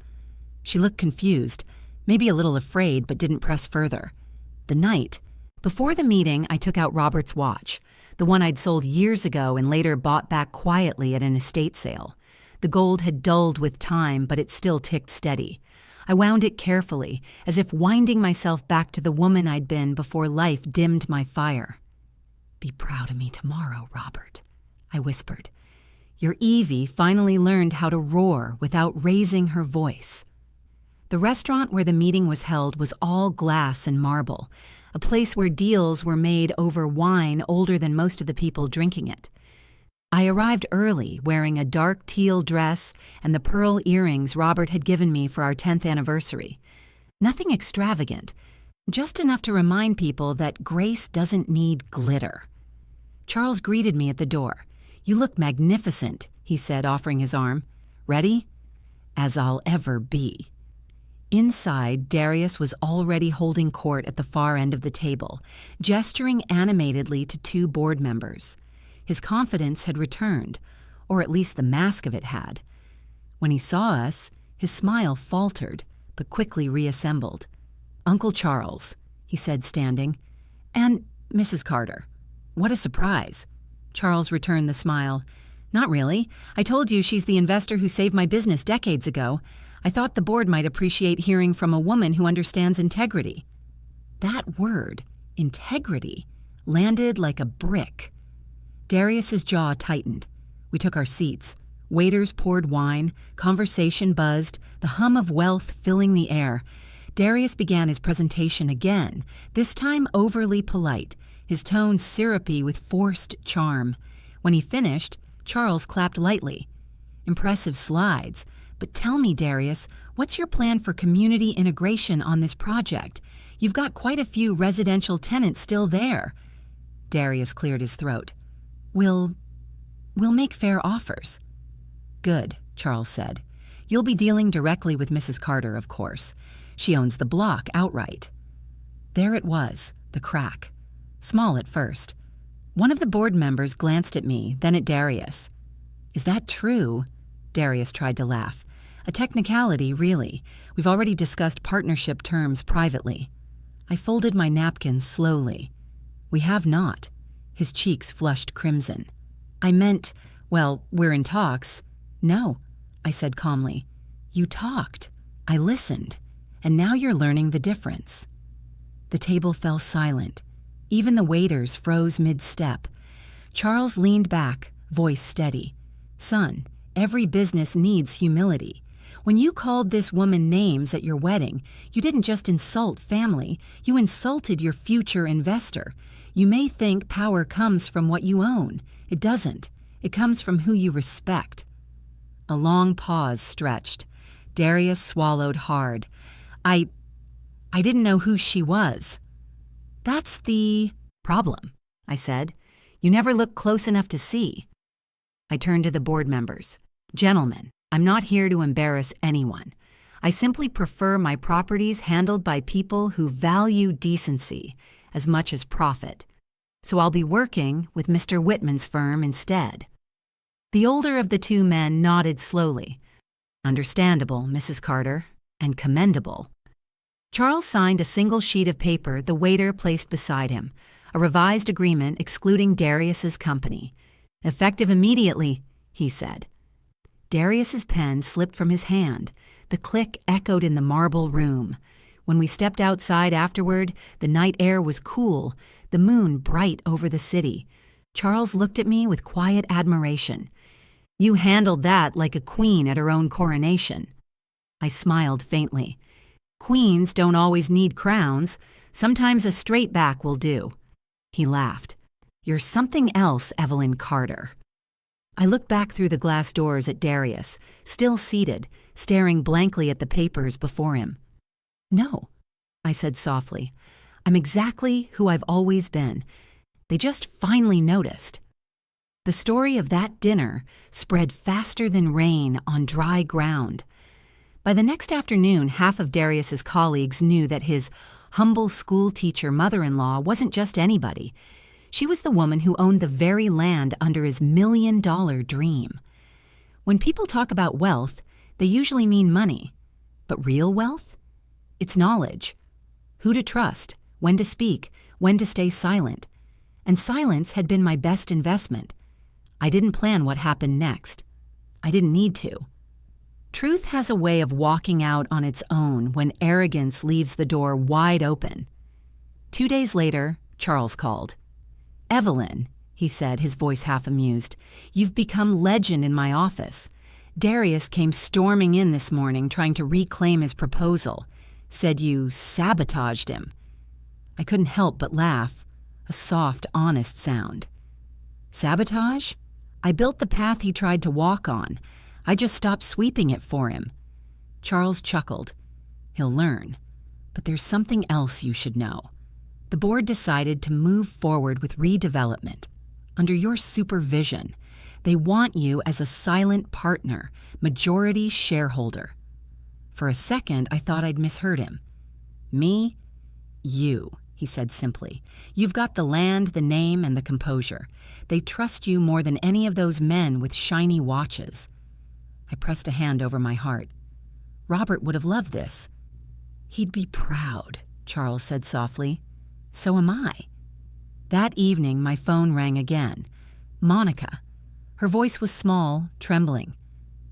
She looked confused, maybe a little afraid, but didn't press further. The night before the meeting, I took out Robert's watch, the one I'd sold years ago and later bought back quietly at an estate sale. The gold had dulled with time, but it still ticked steady. I wound it carefully, as if winding myself back to the woman I'd been before life dimmed my fire. "Be proud of me tomorrow, Robert," I whispered. "Your Evie finally learned how to roar without raising her voice." The restaurant where the meeting was held was all glass and marble, a place where deals were made over wine older than most of the people drinking it. I arrived early, wearing a dark teal dress and the pearl earrings Robert had given me for our 10th anniversary. Nothing extravagant, just enough to remind people that grace doesn't need glitter. Charles greeted me at the door. "You look magnificent," he said, offering his arm. "Ready?" "As I'll ever be." Inside, Darius was already holding court at the far end of the table, gesturing animatedly to 2 board members. His confidence had returned, or at least the mask of it had. When he saw us, his smile faltered, but quickly reassembled. "Uncle Charles," he said, standing. "And Mrs. Carter." "What a surprise." Charles returned the smile. "Not really. I told you she's the investor who saved my business decades ago. I thought the board might appreciate hearing from a woman who understands integrity." That word, integrity, landed like a brick. Darius's jaw tightened. We took our seats. Waiters poured wine, conversation buzzed, the hum of wealth filling the air. Darius began his presentation again, this time overly polite, his tone syrupy with forced charm. When he finished, Charles clapped lightly. "Impressive slides. But tell me, Darius, what's your plan for community integration on this project? You've got quite a few residential tenants still there." Darius cleared his throat. We'll make fair offers." "Good," Charles said. "You'll be dealing directly with Mrs. Carter, of course. She owns the block outright." There it was, the crack. Small at first. One of the board members glanced at me, then at Darius. "Is that true?" Darius tried to laugh. "A technicality, really. We've already discussed partnership terms privately." I folded my napkin slowly. "We have not." His cheeks flushed crimson. "I meant, well, we're in talks." "No," I said calmly. "You talked. I listened. And now you're learning the difference." The table fell silent. Even the waiters froze mid-step. Charles leaned back, voice steady. "Son, every business needs humility. When you called this woman names at your wedding, you didn't just insult family, you insulted your future investor. You may think power comes from what you own. It doesn't. It comes from who you respect." A long pause stretched. Darius swallowed hard. I didn't know who she was." "That's the problem," I said. "You never look close enough to see." I turned to the board members. "Gentlemen, I'm not here to embarrass anyone. I simply prefer my properties handled by people who value decency as much as profit. So I'll be working with Mr. Whitman's firm instead." The older of the 2 men nodded slowly. "Understandable, Mrs. Carter, and commendable. Charles signed a single sheet of paper the waiter placed beside him, a revised agreement excluding Darius's company. "Effective immediately," he said. Darius's pen slipped from his hand. The click echoed in the marble room. When we stepped outside afterward, the night air was cool, the moon bright over the city. Charles looked at me with quiet admiration. "You handled that like a queen at her own coronation." I smiled faintly. "Queens don't always need crowns. Sometimes a straight back will do." He laughed. "You're something else, Evelyn Carter." I looked back through the glass doors at Darius, still seated, staring blankly at the papers before him. "No," I said softly. "I'm exactly who I've always been. They just finally noticed." The story of that dinner spread faster than rain on dry ground. By the next afternoon, half of Darius's colleagues knew that his humble school teacher mother-in-law wasn't just anybody. She was the woman who owned the very land under his $1 million dream. When people talk about wealth, they usually mean money. But real wealth? It's knowledge. Who to trust, when to speak, when to stay silent. And silence had been my best investment. I didn't plan what happened next. I didn't need to. Truth has a way of walking out on its own when arrogance leaves the door wide open. 2 days later, Charles called. "Evelyn," he said, his voice half amused, "you've become legend in my office. Darius came storming in this morning trying to reclaim his proposal. Said you sabotaged him." I couldn't help but laugh, a soft, honest sound. "Sabotage? I built the path he tried to walk on. I just stopped sweeping it for him." Charles chuckled. "He'll learn. But there's something else you should know. The board decided to move forward with redevelopment. Under your supervision, they want you as a silent partner, majority shareholder." For a second, I thought I'd misheard him. "Me? You," he said simply. "You've got the land, the name, and the composure. They trust you more than any of those men with shiny watches." I pressed a hand over my heart. "Robert would have loved this." "He'd be proud," Charles said softly. "So am I." That evening, my phone rang again. Monica. Her voice was small, trembling.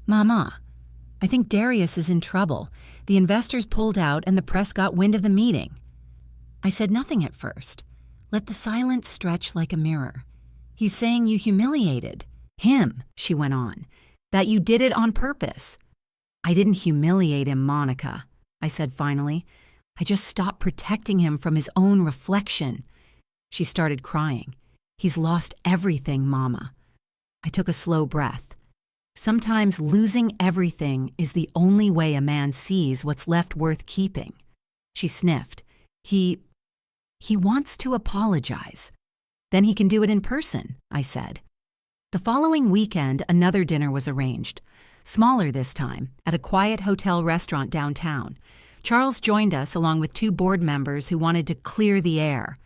"Mama, I think Darius is in trouble. The investors pulled out and the press got wind of the meeting." I said nothing at first. Let the silence stretch like a mirror. "He's saying you humiliated him," she went on. "That you did it on purpose." "I didn't humiliate him, Monica," I said finally. "I just stopped protecting him from his own reflection." She started crying. "He's lost everything, Mama." I took a slow breath. Sometimes losing everything is the only way a man sees what's left worth keeping. She sniffed. He wants to apologize. Then he can do it in person," I said. The following weekend, another dinner was arranged. Smaller this time, at a quiet hotel restaurant downtown. Charles joined us along with 2 board members who wanted to clear the air.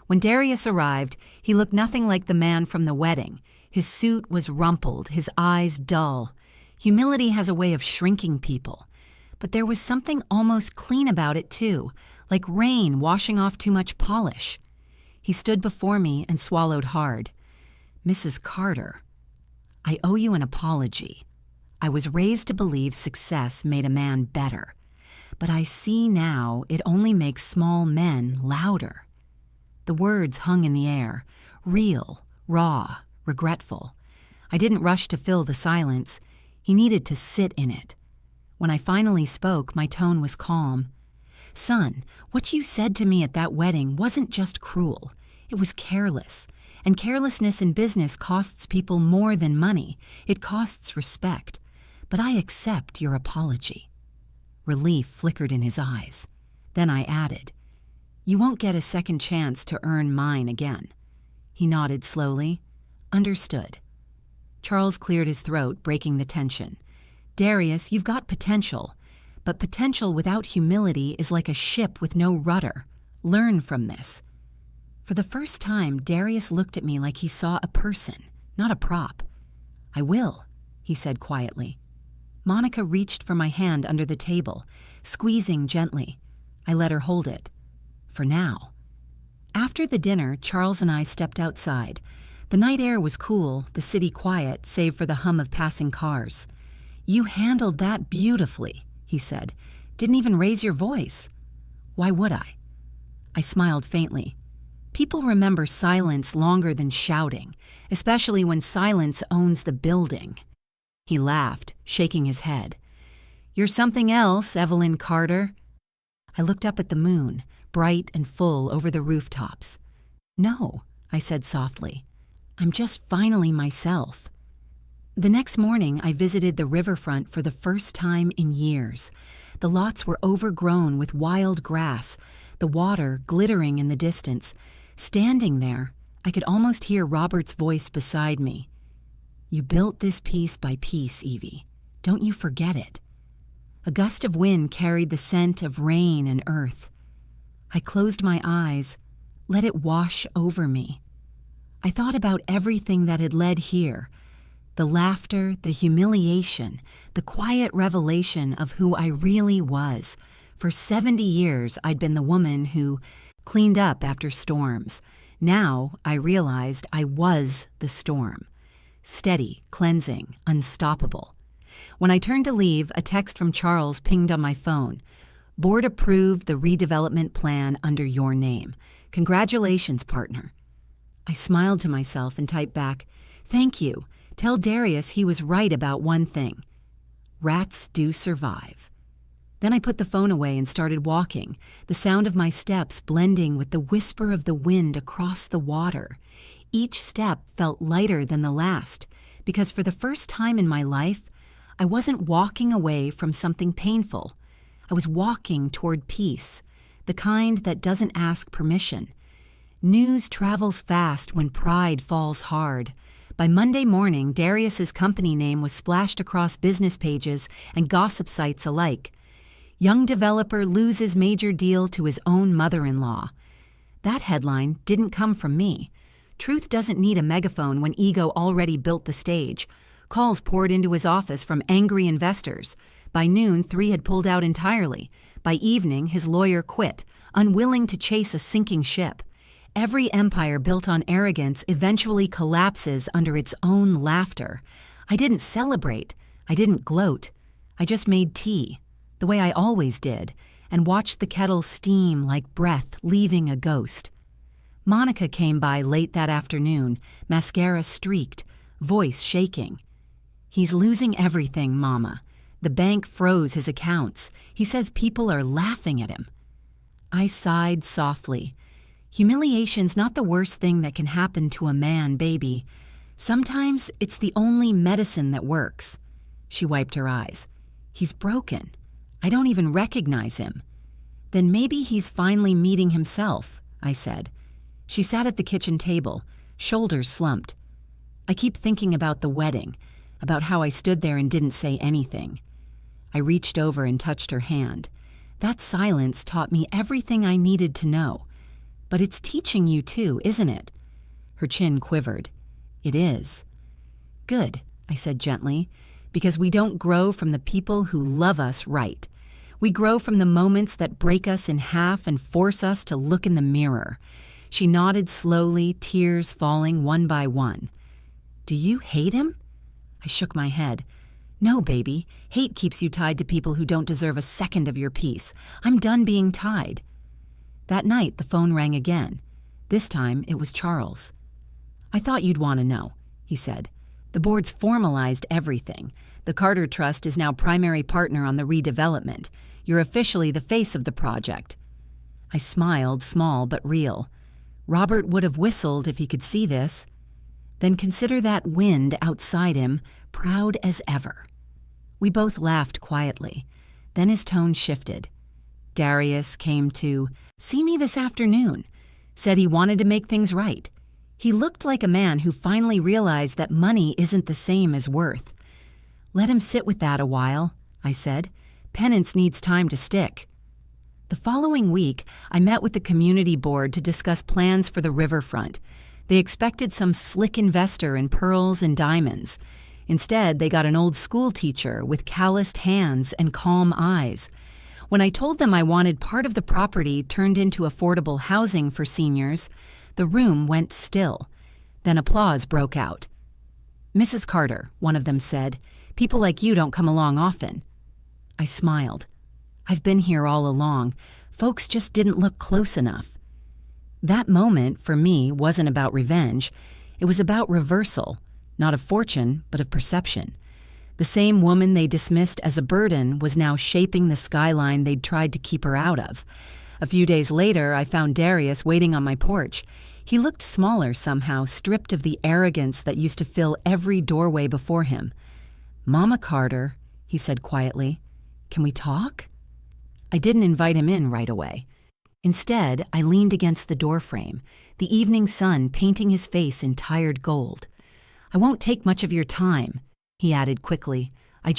When Darius arrived, he looked nothing like the man from the wedding. His suit was rumpled, his eyes dull. Humility has a way of shrinking people. But there was something almost clean about it, too, like rain washing off too much polish. He stood before me and swallowed hard. "Mrs. Carter, I owe you an apology. I was raised to believe success made a man better. But I see now it only makes small men louder." The words hung in the air, real, raw, regretful. I didn't rush to fill the silence. He needed to sit in it. When I finally spoke, my tone was calm. "Son, what you said to me at that wedding wasn't just cruel. It was careless. And carelessness in business costs people more than money. It costs respect. But I accept your apology." Relief flickered in his eyes. Then I added, "You won't get a second chance to earn mine again." He nodded slowly. "Understood." Charles cleared his throat, breaking the tension. "Darius, you've got potential. But potential without humility is like a ship with no rudder. Learn from this." For the first time, Darius looked at me like he saw a person, not a prop. "I will," he said quietly. Monica reached for my hand under the table, squeezing gently. I let her hold it. For now. After the dinner, Charles and I stepped outside. The night air was cool, the city quiet, save for the hum of passing cars. "You handled that beautifully," he said. "Didn't even raise your voice." "Why would I?" I smiled faintly. People remember silence longer than shouting, especially when silence owns the building. He laughed, shaking his head. "You're something else, Evelyn Carter." I looked up at the moon, bright and full over the rooftops. "No," I said softly. "I'm just finally myself." The next morning, I visited the riverfront for the first time in years. The lots were overgrown with wild grass, the water glittering in the distance. Standing there, I could almost hear Robert's voice beside me. "You built this piece by piece, Evie. Don't you forget it." A gust of wind carried the scent of rain and earth. I closed my eyes, let it wash over me. I thought about everything that had led here. The laughter, the humiliation, the quiet revelation of who I really was. For 70 years, I'd been the woman who cleaned up after storms. Now, I realized I was the storm. Steady, cleansing, unstoppable. When I turned to leave, a text from Charles pinged on my phone. "Board approved the redevelopment plan under your name. Congratulations, partner." I smiled to myself and typed back, "Thank you. Tell Darius he was right about one thing. Rats do survive." Then I put the phone away and started walking, the sound of my steps blending with the whisper of the wind across the water. Each step felt lighter than the last, because for the first time in my life, I wasn't walking away from something painful. I was walking toward peace, the kind that doesn't ask permission. News travels fast when pride falls hard. By Monday morning, Darius's company name was splashed across business pages and gossip sites alike. "Young developer loses major deal to his own mother-in-law." That headline didn't come from me. Truth doesn't need a megaphone when ego already built the stage. Calls poured into his office from angry investors. By noon, 3 had pulled out entirely. By evening, his lawyer quit, unwilling to chase a sinking ship. Every empire built on arrogance eventually collapses under its own laughter. I didn't celebrate. I didn't gloat. I just made tea, the way I always did, and watched the kettle steam like breath leaving a ghost. Monica came by late that afternoon, mascara streaked, voice shaking. "He's losing everything, Mama. The bank froze his accounts. He says people are laughing at him." I sighed softly. Humiliation's not the worst thing that can happen to a man, baby. Sometimes it's the only medicine that works. She wiped her eyes. "He's broken. I don't even recognize him." "Then maybe he's finally meeting himself," I said. She sat at the kitchen table, shoulders slumped. "I keep thinking about the wedding, about how I stood there and didn't say anything." I reached over and touched her hand. "That silence taught me everything I needed to know. But it's teaching you too, isn't it?" Her chin quivered. "It is." "Good," I said gently, "because we don't grow from the people who love us right. We grow from the moments that break us in half and force us to look in the mirror." She nodded slowly, tears falling one by one. "Do you hate him?" I shook my head. "No, baby. Hate keeps you tied to people who don't deserve a second of your peace. I'm done being tied." That night, the phone rang again. This time, it was Charles. "I thought you'd want to know," he said. "The board's formalized everything. The Carter Trust is now primary partner on the redevelopment. You're officially the face of the project." I smiled, small but real. Robert would have whistled if he could see this. Then consider that wind outside him, proud as ever. We both laughed quietly. Then his tone shifted. Darius came to see me this afternoon, said he wanted to make things right. He looked like a man who finally realized that money isn't the same as worth. "Let him sit with that a while," I said. "Penance needs time to stick." The following week, I met with the community board to discuss plans for the riverfront. They expected some slick investor in pearls and diamonds. Instead, they got an old school teacher with calloused hands and calm eyes. When I told them I wanted part of the property turned into affordable housing for seniors, the room went still. Then applause broke out. "Mrs. Carter," one of them said, "people like you don't come along often." I smiled. "I've been here all along. Folks just didn't look close enough." That moment, for me, wasn't about revenge. It was about reversal, not of fortune, but of perception. The same woman they dismissed as a burden was now shaping the skyline they'd tried to keep her out of. A few days later, I found Darius waiting on my porch. He looked smaller somehow, stripped of the arrogance that used to fill every doorway before him. "Mama Carter," he said quietly, "can we talk?" I didn't invite him in right away. Instead, I leaned against the doorframe, the evening sun painting his face in tired gold. "I won't take much of your time," he added quickly. I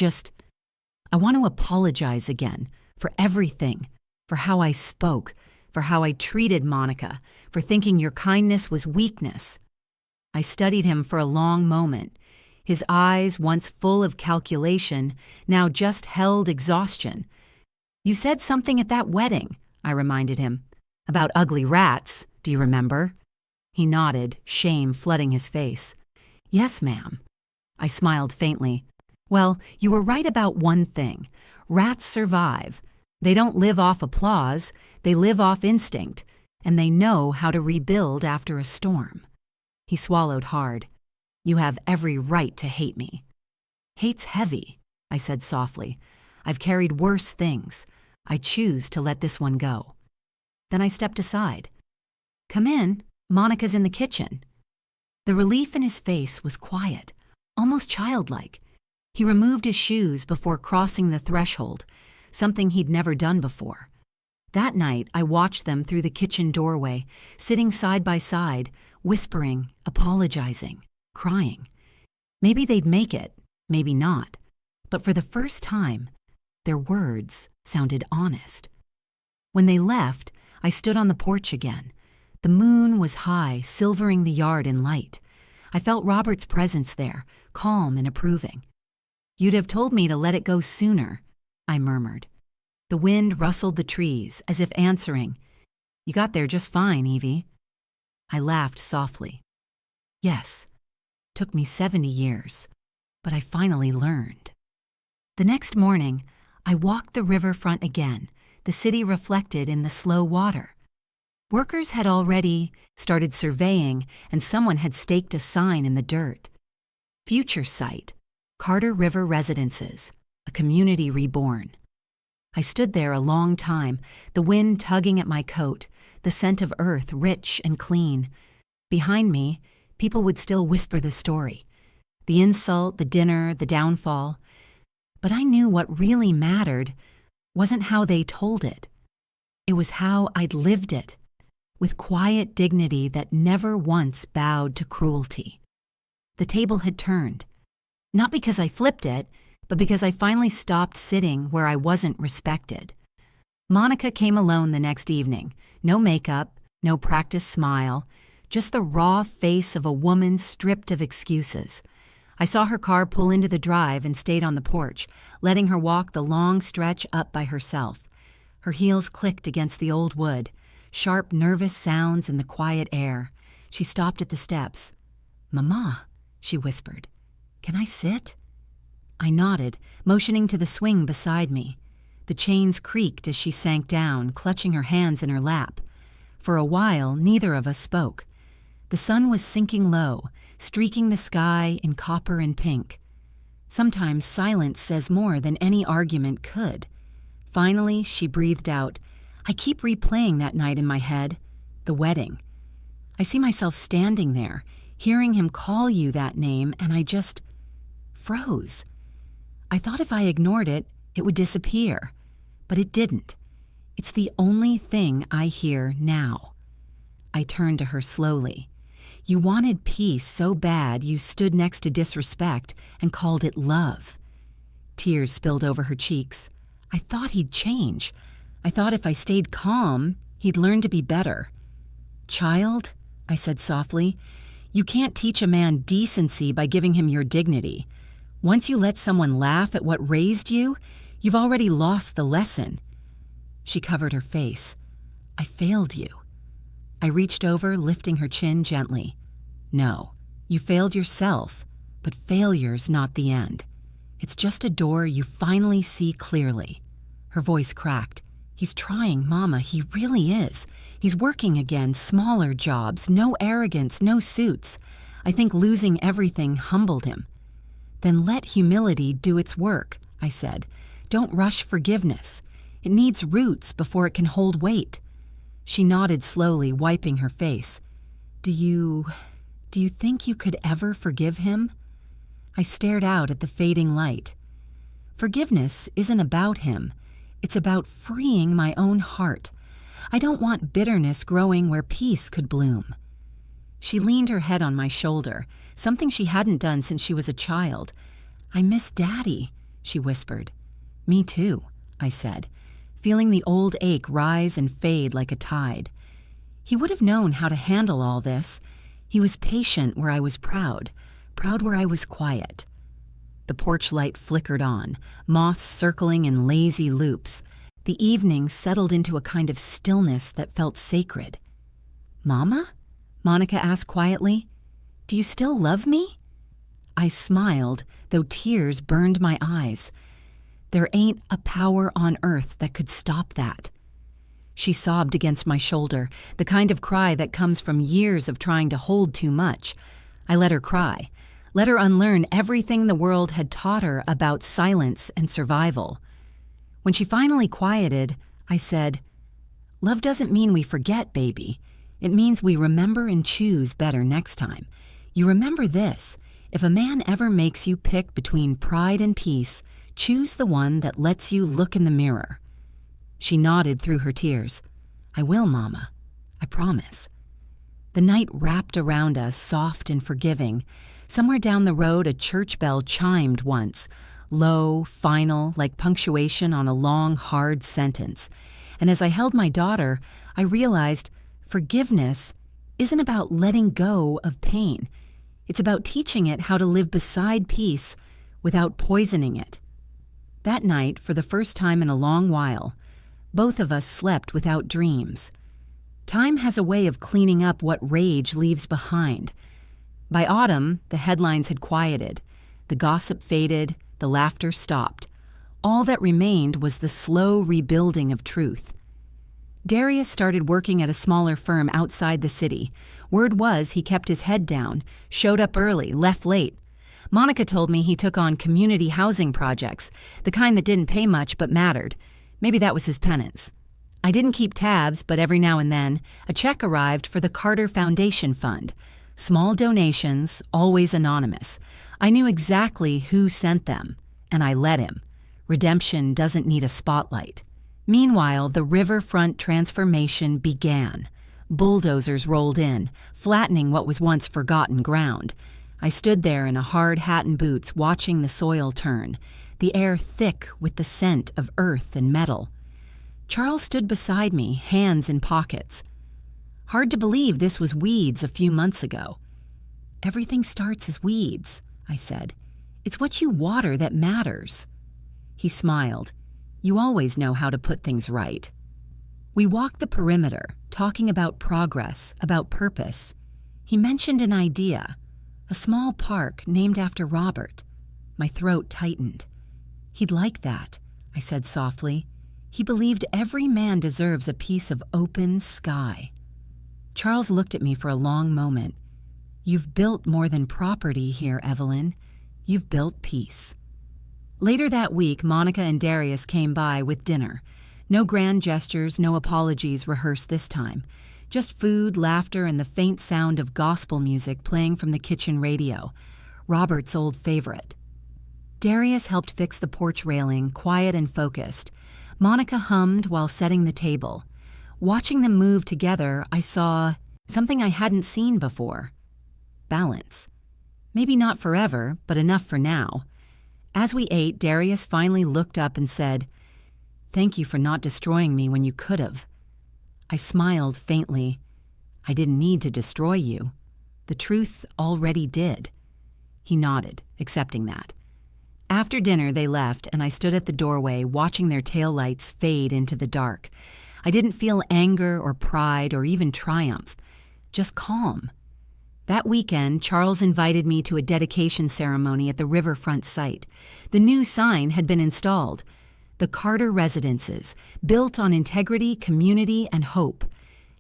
want to apologize again for everything, for how I spoke, for how I treated Monica, for thinking your kindness was weakness." I studied him for a long moment. His eyes, once full of calculation, now just held exhaustion. "You said something at that wedding," I reminded him. "About ugly rats, do you remember?" He nodded, shame flooding his face. "Yes, ma'am." I smiled faintly. "Well, you were right about one thing. Rats survive. They don't live off applause, they live off instinct, and they know how to rebuild after a storm." He swallowed hard. "You have every right to hate me." "Hate's heavy," I said softly. "I've carried worse things. I choose to let this one go." Then I stepped aside. "Come in. Monica's in the kitchen." The relief in his face was quiet, almost childlike. He removed his shoes before crossing the threshold, something he'd never done before. That night, I watched them through the kitchen doorway, sitting side by side, whispering, apologizing, crying. Maybe they'd make it, maybe not. But for the first time, their words sounded honest. When they left, I stood on the porch again. The moon was high, silvering the yard in light. I felt Robert's presence there, calm and approving. "You'd have told me to let it go sooner," I murmured. The wind rustled the trees, as if answering, "You got there just fine, Evie." I laughed softly. "Yes, took me 70 years, but I finally learned." The next morning, I walked the riverfront again, the city reflected in the slow water. Workers had already started surveying, and someone had staked a sign in the dirt. "Future Site, Carter River Residences, a community reborn." I stood there a long time, the wind tugging at my coat, the scent of earth rich and clean. Behind me, people would still whisper the story. The insult, the dinner, the downfall. But I knew what really mattered wasn't how they told it. It was how I'd lived it, with quiet dignity that never once bowed to cruelty. The table had turned. Not because I flipped it, but because I finally stopped sitting where I wasn't respected. Monica came alone the next evening. No makeup, no practiced smile, just the raw face of a woman stripped of excuses. I saw her car pull into the drive and stayed on the porch, letting her walk the long stretch up by herself. Her heels clicked against the old wood, sharp, nervous sounds in the quiet air. She stopped at the steps. "Mama," she whispered, "can I sit?" I nodded, motioning to the swing beside me. The chains creaked as she sank down, clutching her hands in her lap. For a while, neither of us spoke. The sun was sinking low, streaking the sky in copper and pink. Sometimes silence says more than any argument could. Finally, she breathed out, "I keep replaying that night in my head, the wedding. I see myself standing there, hearing him call you that name, and I just froze. I thought if I ignored it, it would disappear. But it didn't. It's the only thing I hear now." I turned to her slowly. "You wanted peace so bad you stood next to disrespect and called it love." Tears spilled over her cheeks. "I thought he'd change. I thought if I stayed calm, he'd learn to be better." "Child," I said softly, "you can't teach a man decency by giving him your dignity. Once you let someone laugh at what raised you, you've already lost the lesson. She covered her face. I failed you. I reached over, lifting her chin gently. No, you failed yourself, but failure's not the end. It's just a door you finally see clearly. Her voice cracked. He's trying, Mama, he really is. He's working again, smaller jobs, no arrogance, no suits. I think losing everything humbled him. Then let humility do its work, I said. Don't rush forgiveness. It needs roots before it can hold weight. She nodded slowly, wiping her face. Do you think you could ever forgive him? I stared out at the fading light. Forgiveness isn't about him. It's about freeing my own heart. I don't want bitterness growing where peace could bloom. She leaned her head on my shoulder, something she hadn't done since she was a child. I miss Daddy, she whispered. Me too, I said, feeling the old ache rise and fade like a tide. He would have known how to handle all this. He was patient where I was proud where I was quiet. The porch light flickered on, moths circling in lazy loops. The evening settled into a kind of stillness that felt sacred. Mama? Monica asked quietly. Do you still love me? I smiled, though tears burned my eyes. There ain't a power on earth that could stop that. She sobbed against my shoulder, the kind of cry that comes from years of trying to hold too much. I let her cry, let her unlearn everything the world had taught her about silence and survival. When she finally quieted, I said, Love doesn't mean we forget, baby. It means we remember and choose better next time. You remember this: if a man ever makes you pick between pride and peace, choose the one that lets you look in the mirror. She nodded through her tears. I will, Mama. I promise. The night wrapped around us, soft and forgiving. Somewhere down the road, a church bell chimed once, low, final, like punctuation on a long, hard sentence. And as I held my daughter, I realized forgiveness isn't about letting go of pain. It's about teaching it how to live beside peace without poisoning it. That night, for the first time in a long while, both of us slept without dreams. Time has a way of cleaning up what rage leaves behind. By autumn, the headlines had quieted. The gossip faded, the laughter stopped. All that remained was the slow rebuilding of truth. Darius started working at a smaller firm outside the city. Word was he kept his head down, showed up early, left late. Monica told me he took on community housing projects, the kind that didn't pay much but mattered. Maybe that was his penance. I didn't keep tabs, but every now and then, a check arrived for the Carter Foundation Fund. Small donations, always anonymous. I knew exactly who sent them, and I let him. Redemption doesn't need a spotlight. Meanwhile, the riverfront transformation began. Bulldozers rolled in, flattening what was once forgotten ground. I stood there in a hard hat and boots, watching the soil turn, the air thick with the scent of earth and metal. Charles stood beside me, hands in pockets. Hard to believe this was weeds a few months ago. Everything starts as weeds, I said. It's what you water that matters. He smiled. You always know how to put things right. We walked the perimeter, talking about progress, about purpose. He mentioned an idea, a small park named after Robert. My throat tightened. He'd like that, I said softly. He believed every man deserves a piece of open sky. Charles looked at me for a long moment. You've built more than property here, Evelyn. You've built peace. Later that week, Monica and Darius came by with dinner. No grand gestures, no apologies rehearsed this time. Just food, laughter, and the faint sound of gospel music playing from the kitchen radio, Robert's old favorite. Darius helped fix the porch railing, quiet and focused. Monica hummed while setting the table. Watching them move together, I saw something I hadn't seen before. Balance. Maybe not forever, but enough for now. As we ate, Darius finally looked up and said, "Thank you for not destroying me when you could have." I smiled faintly. I didn't need to destroy you. The truth already did. He nodded, accepting that. After dinner, they left, and I stood at the doorway watching their taillights fade into the dark. I didn't feel anger or pride or even triumph, just calm. That weekend, Charles invited me to a dedication ceremony at the riverfront site. The new sign had been installed. The Carter Residences, built on integrity, community, and hope.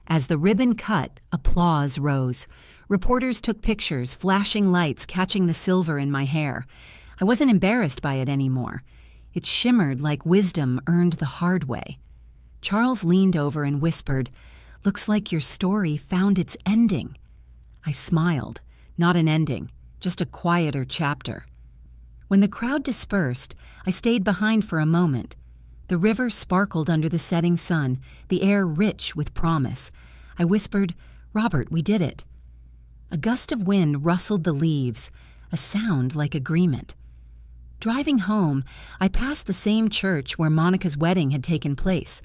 As the ribbon cut, applause rose. Reporters took pictures, flashing lights catching the silver in my hair. I wasn't embarrassed by it anymore. It shimmered like wisdom earned the hard way. Charles leaned over and whispered, "Looks like your story found its ending." I smiled. Not an ending, just a quieter chapter. When the crowd dispersed, I stayed behind for a moment. The river sparkled under the setting sun, the air rich with promise. I whispered, "Robert, we did it." A gust of wind rustled the leaves, a sound like agreement. Driving home, I passed the same church where Monica's wedding had taken place.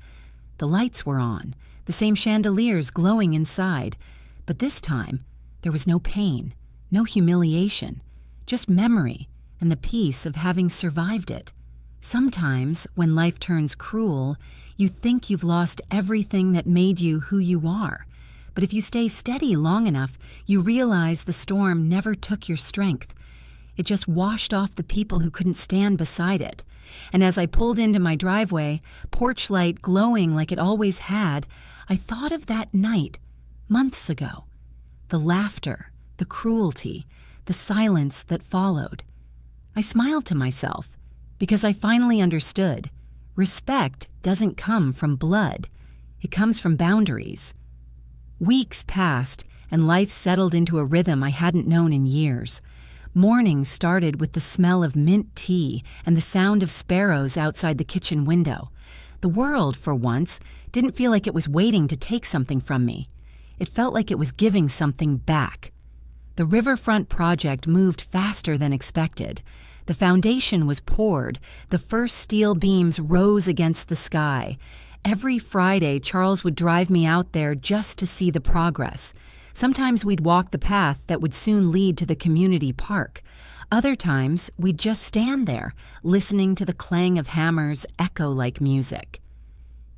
The lights were on, the same chandeliers glowing inside, but this time there was no pain, no humiliation, just memory and the peace of having survived it. Sometimes, when life turns cruel, you think you've lost everything that made you who you are. But if you stay steady long enough, you realize the storm never took your strength. It just washed off the people who couldn't stand beside it. And as I pulled into my driveway, porch light glowing like it always had, I thought of that night, months ago. The laughter, the cruelty, the silence that followed. I smiled to myself because I finally understood. Respect doesn't come from blood. It comes from boundaries. Weeks passed, and life settled into a rhythm I hadn't known in years. Mornings started with the smell of mint tea and the sound of sparrows outside the kitchen window. The world, for once, didn't feel like it was waiting to take something from me. It felt like it was giving something back. The riverfront project moved faster than expected. The foundation was poured. The first steel beams rose against the sky. Every Friday, Charles would drive me out there just to see the progress. Sometimes we'd walk the path that would soon lead to the community park. Other times, we'd just stand there, listening to the clang of hammers echo like music.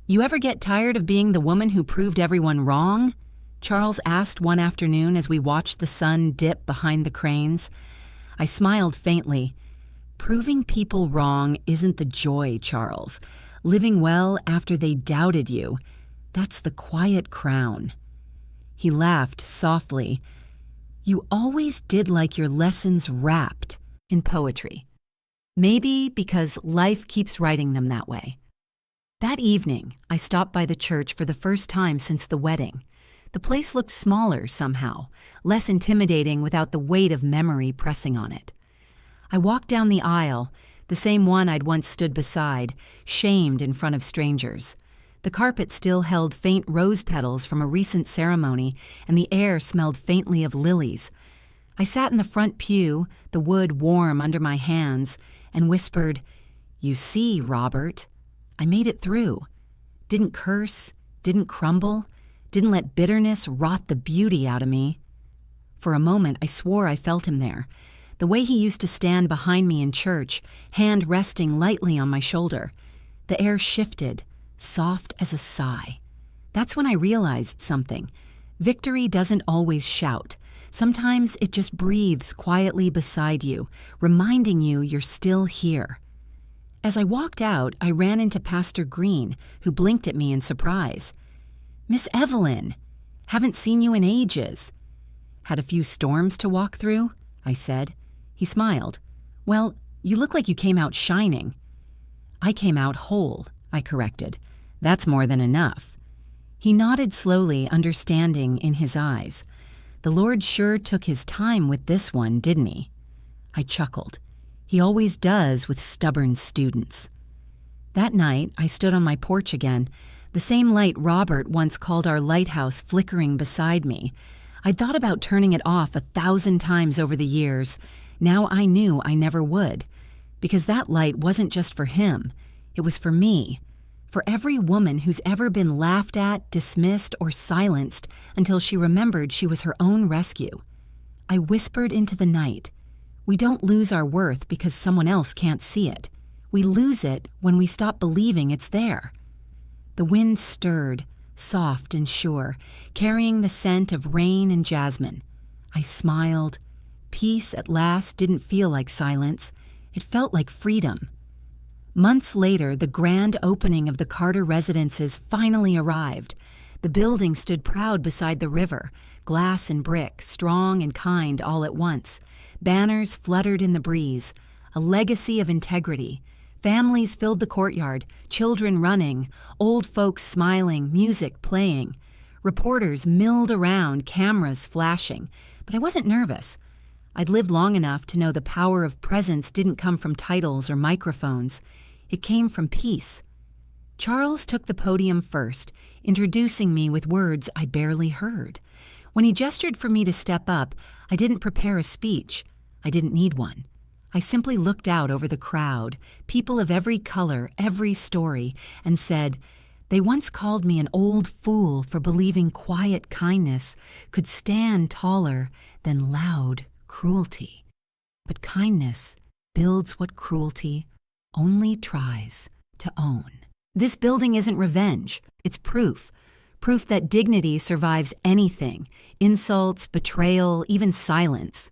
"You ever get tired of being the woman who proved everyone wrong?" Charles asked one afternoon as we watched the sun dip behind the cranes. I smiled faintly. "Proving people wrong isn't the joy, Charles. Living well after they doubted you, that's the quiet crown." He laughed softly. "You always did like your lessons wrapped in poetry." Maybe because life keeps writing them that way. That evening, I stopped by the church for the first time since the wedding. The place looked smaller somehow, less intimidating without the weight of memory pressing on it. I walked down the aisle, the same one I'd once stood beside, shamed in front of strangers. The carpet still held faint rose petals from a recent ceremony, and the air smelled faintly of lilies. I sat in the front pew, the wood warm under my hands, and whispered, "You see, Robert, I made it through. Didn't curse, didn't crumble, didn't let bitterness rot the beauty out of me." For a moment, I swore I felt him there. The way he used to stand behind me in church, hand resting lightly on my shoulder. The air shifted, soft as a sigh. That's when I realized something. Victory doesn't always shout. Sometimes it just breathes quietly beside you, reminding you you're still here. As I walked out, I ran into Pastor Green, who blinked at me in surprise. "Miss Evelyn, haven't seen you in ages." "Had a few storms to walk through?" I said. He smiled. "Well, you look like you came out shining." "I came out whole," I corrected. "That's more than enough." He nodded slowly, understanding in his eyes. The Lord sure took his time with this one, didn't he? I chuckled. He always does with stubborn students. That night, I stood on my porch again, the same light Robert once called our lighthouse flickering beside me. I'd thought about turning it off 1,000 times over the years. Now I knew I never would, because that light wasn't just for him. It was for me, for every woman who's ever been laughed at, dismissed, or silenced until she remembered she was her own rescue. I whispered into the night, We don't lose our worth because someone else can't see it. We lose it when we stop believing it's there. The wind stirred, soft and sure, carrying the scent of rain and jasmine. I smiled. Peace at last didn't feel like silence. It felt like freedom. Months later, the grand opening of the Carter residences finally arrived. The building stood proud beside the river, glass and brick, strong and kind all at once. Banners fluttered in the breeze, a legacy of integrity. Families filled the courtyard, children running, old folks smiling, music playing. Reporters milled around, cameras flashing. But I wasn't nervous. I'd lived long enough to know the power of presence didn't come from titles or microphones. It came from peace. Charles took the podium first, introducing me with words I barely heard. When he gestured for me to step up, I didn't prepare a speech. I didn't need one. I simply looked out over the crowd, people of every color, every story, and said, "They once called me an old fool for believing quiet kindness could stand taller than loud cruelty. But kindness builds what cruelty only tries to own." This building isn't revenge. It's proof. Proof that dignity survives anything, insults, betrayal, even silence.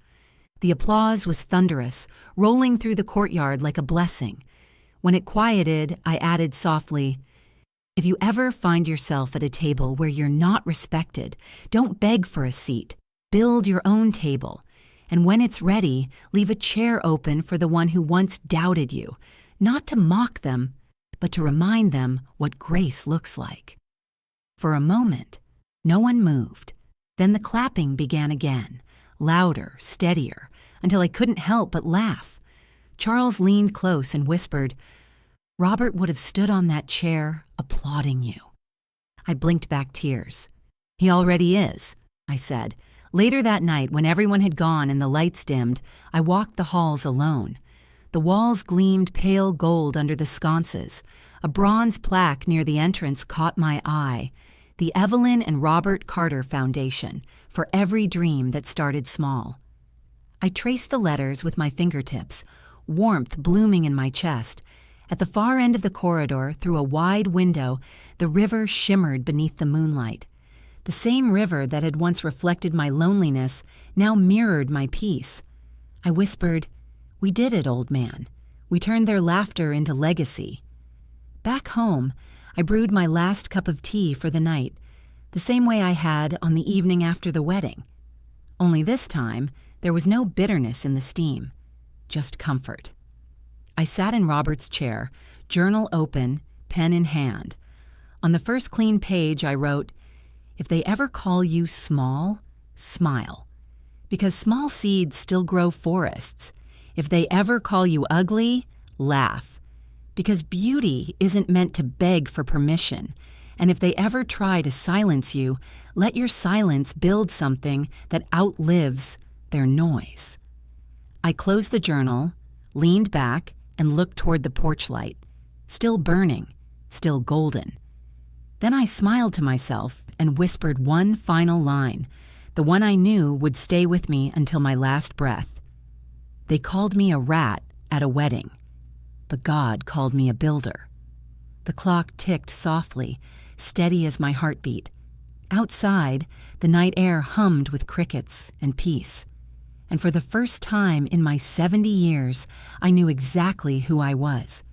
The applause was thunderous, rolling through the courtyard like a blessing. When it quieted, I added softly, "If you ever find yourself at a table where you're not respected, don't beg for a seat. Build your own table. And when it's ready, leave a chair open for the one who once doubted you, not to mock them, but to remind them what grace looks like." For a moment, no one moved. Then the clapping began again, louder, steadier, until I couldn't help but laugh. Charles leaned close and whispered, "Robert would have stood on that chair applauding you." I blinked back tears. "He already is," I said. Later that night, when everyone had gone and the lights dimmed, I walked the halls alone. The walls gleamed pale gold under the sconces. A bronze plaque near the entrance caught my eye. The Evelyn and Robert Carter Foundation, for every dream that started small. I traced the letters with my fingertips, warmth blooming in my chest. At the far end of the corridor, through a wide window, the river shimmered beneath the moonlight. The same river that had once reflected my loneliness now mirrored my peace. I whispered, "We did it, old man. We turned their laughter into legacy." Back home, I brewed my last cup of tea for the night, the same way I had on the evening after the wedding. Only this time, there was no bitterness in the steam, just comfort. I sat in Robert's chair, journal open, pen in hand. On the first clean page, I wrote, "If they ever call you small, smile. Because small seeds still grow forests. If they ever call you ugly, laugh. Because beauty isn't meant to beg for permission. And if they ever try to silence you, let your silence build something that outlives their noise." I closed the journal, leaned back, and looked toward the porch light, still burning, still golden. Then I smiled to myself and whispered one final line, the one I knew would stay with me until my last breath. "They called me a rat at a wedding, but God called me a builder." The clock ticked softly, steady as my heartbeat. Outside, the night air hummed with crickets and peace. And for the first time in my 70 years, I knew exactly who I was.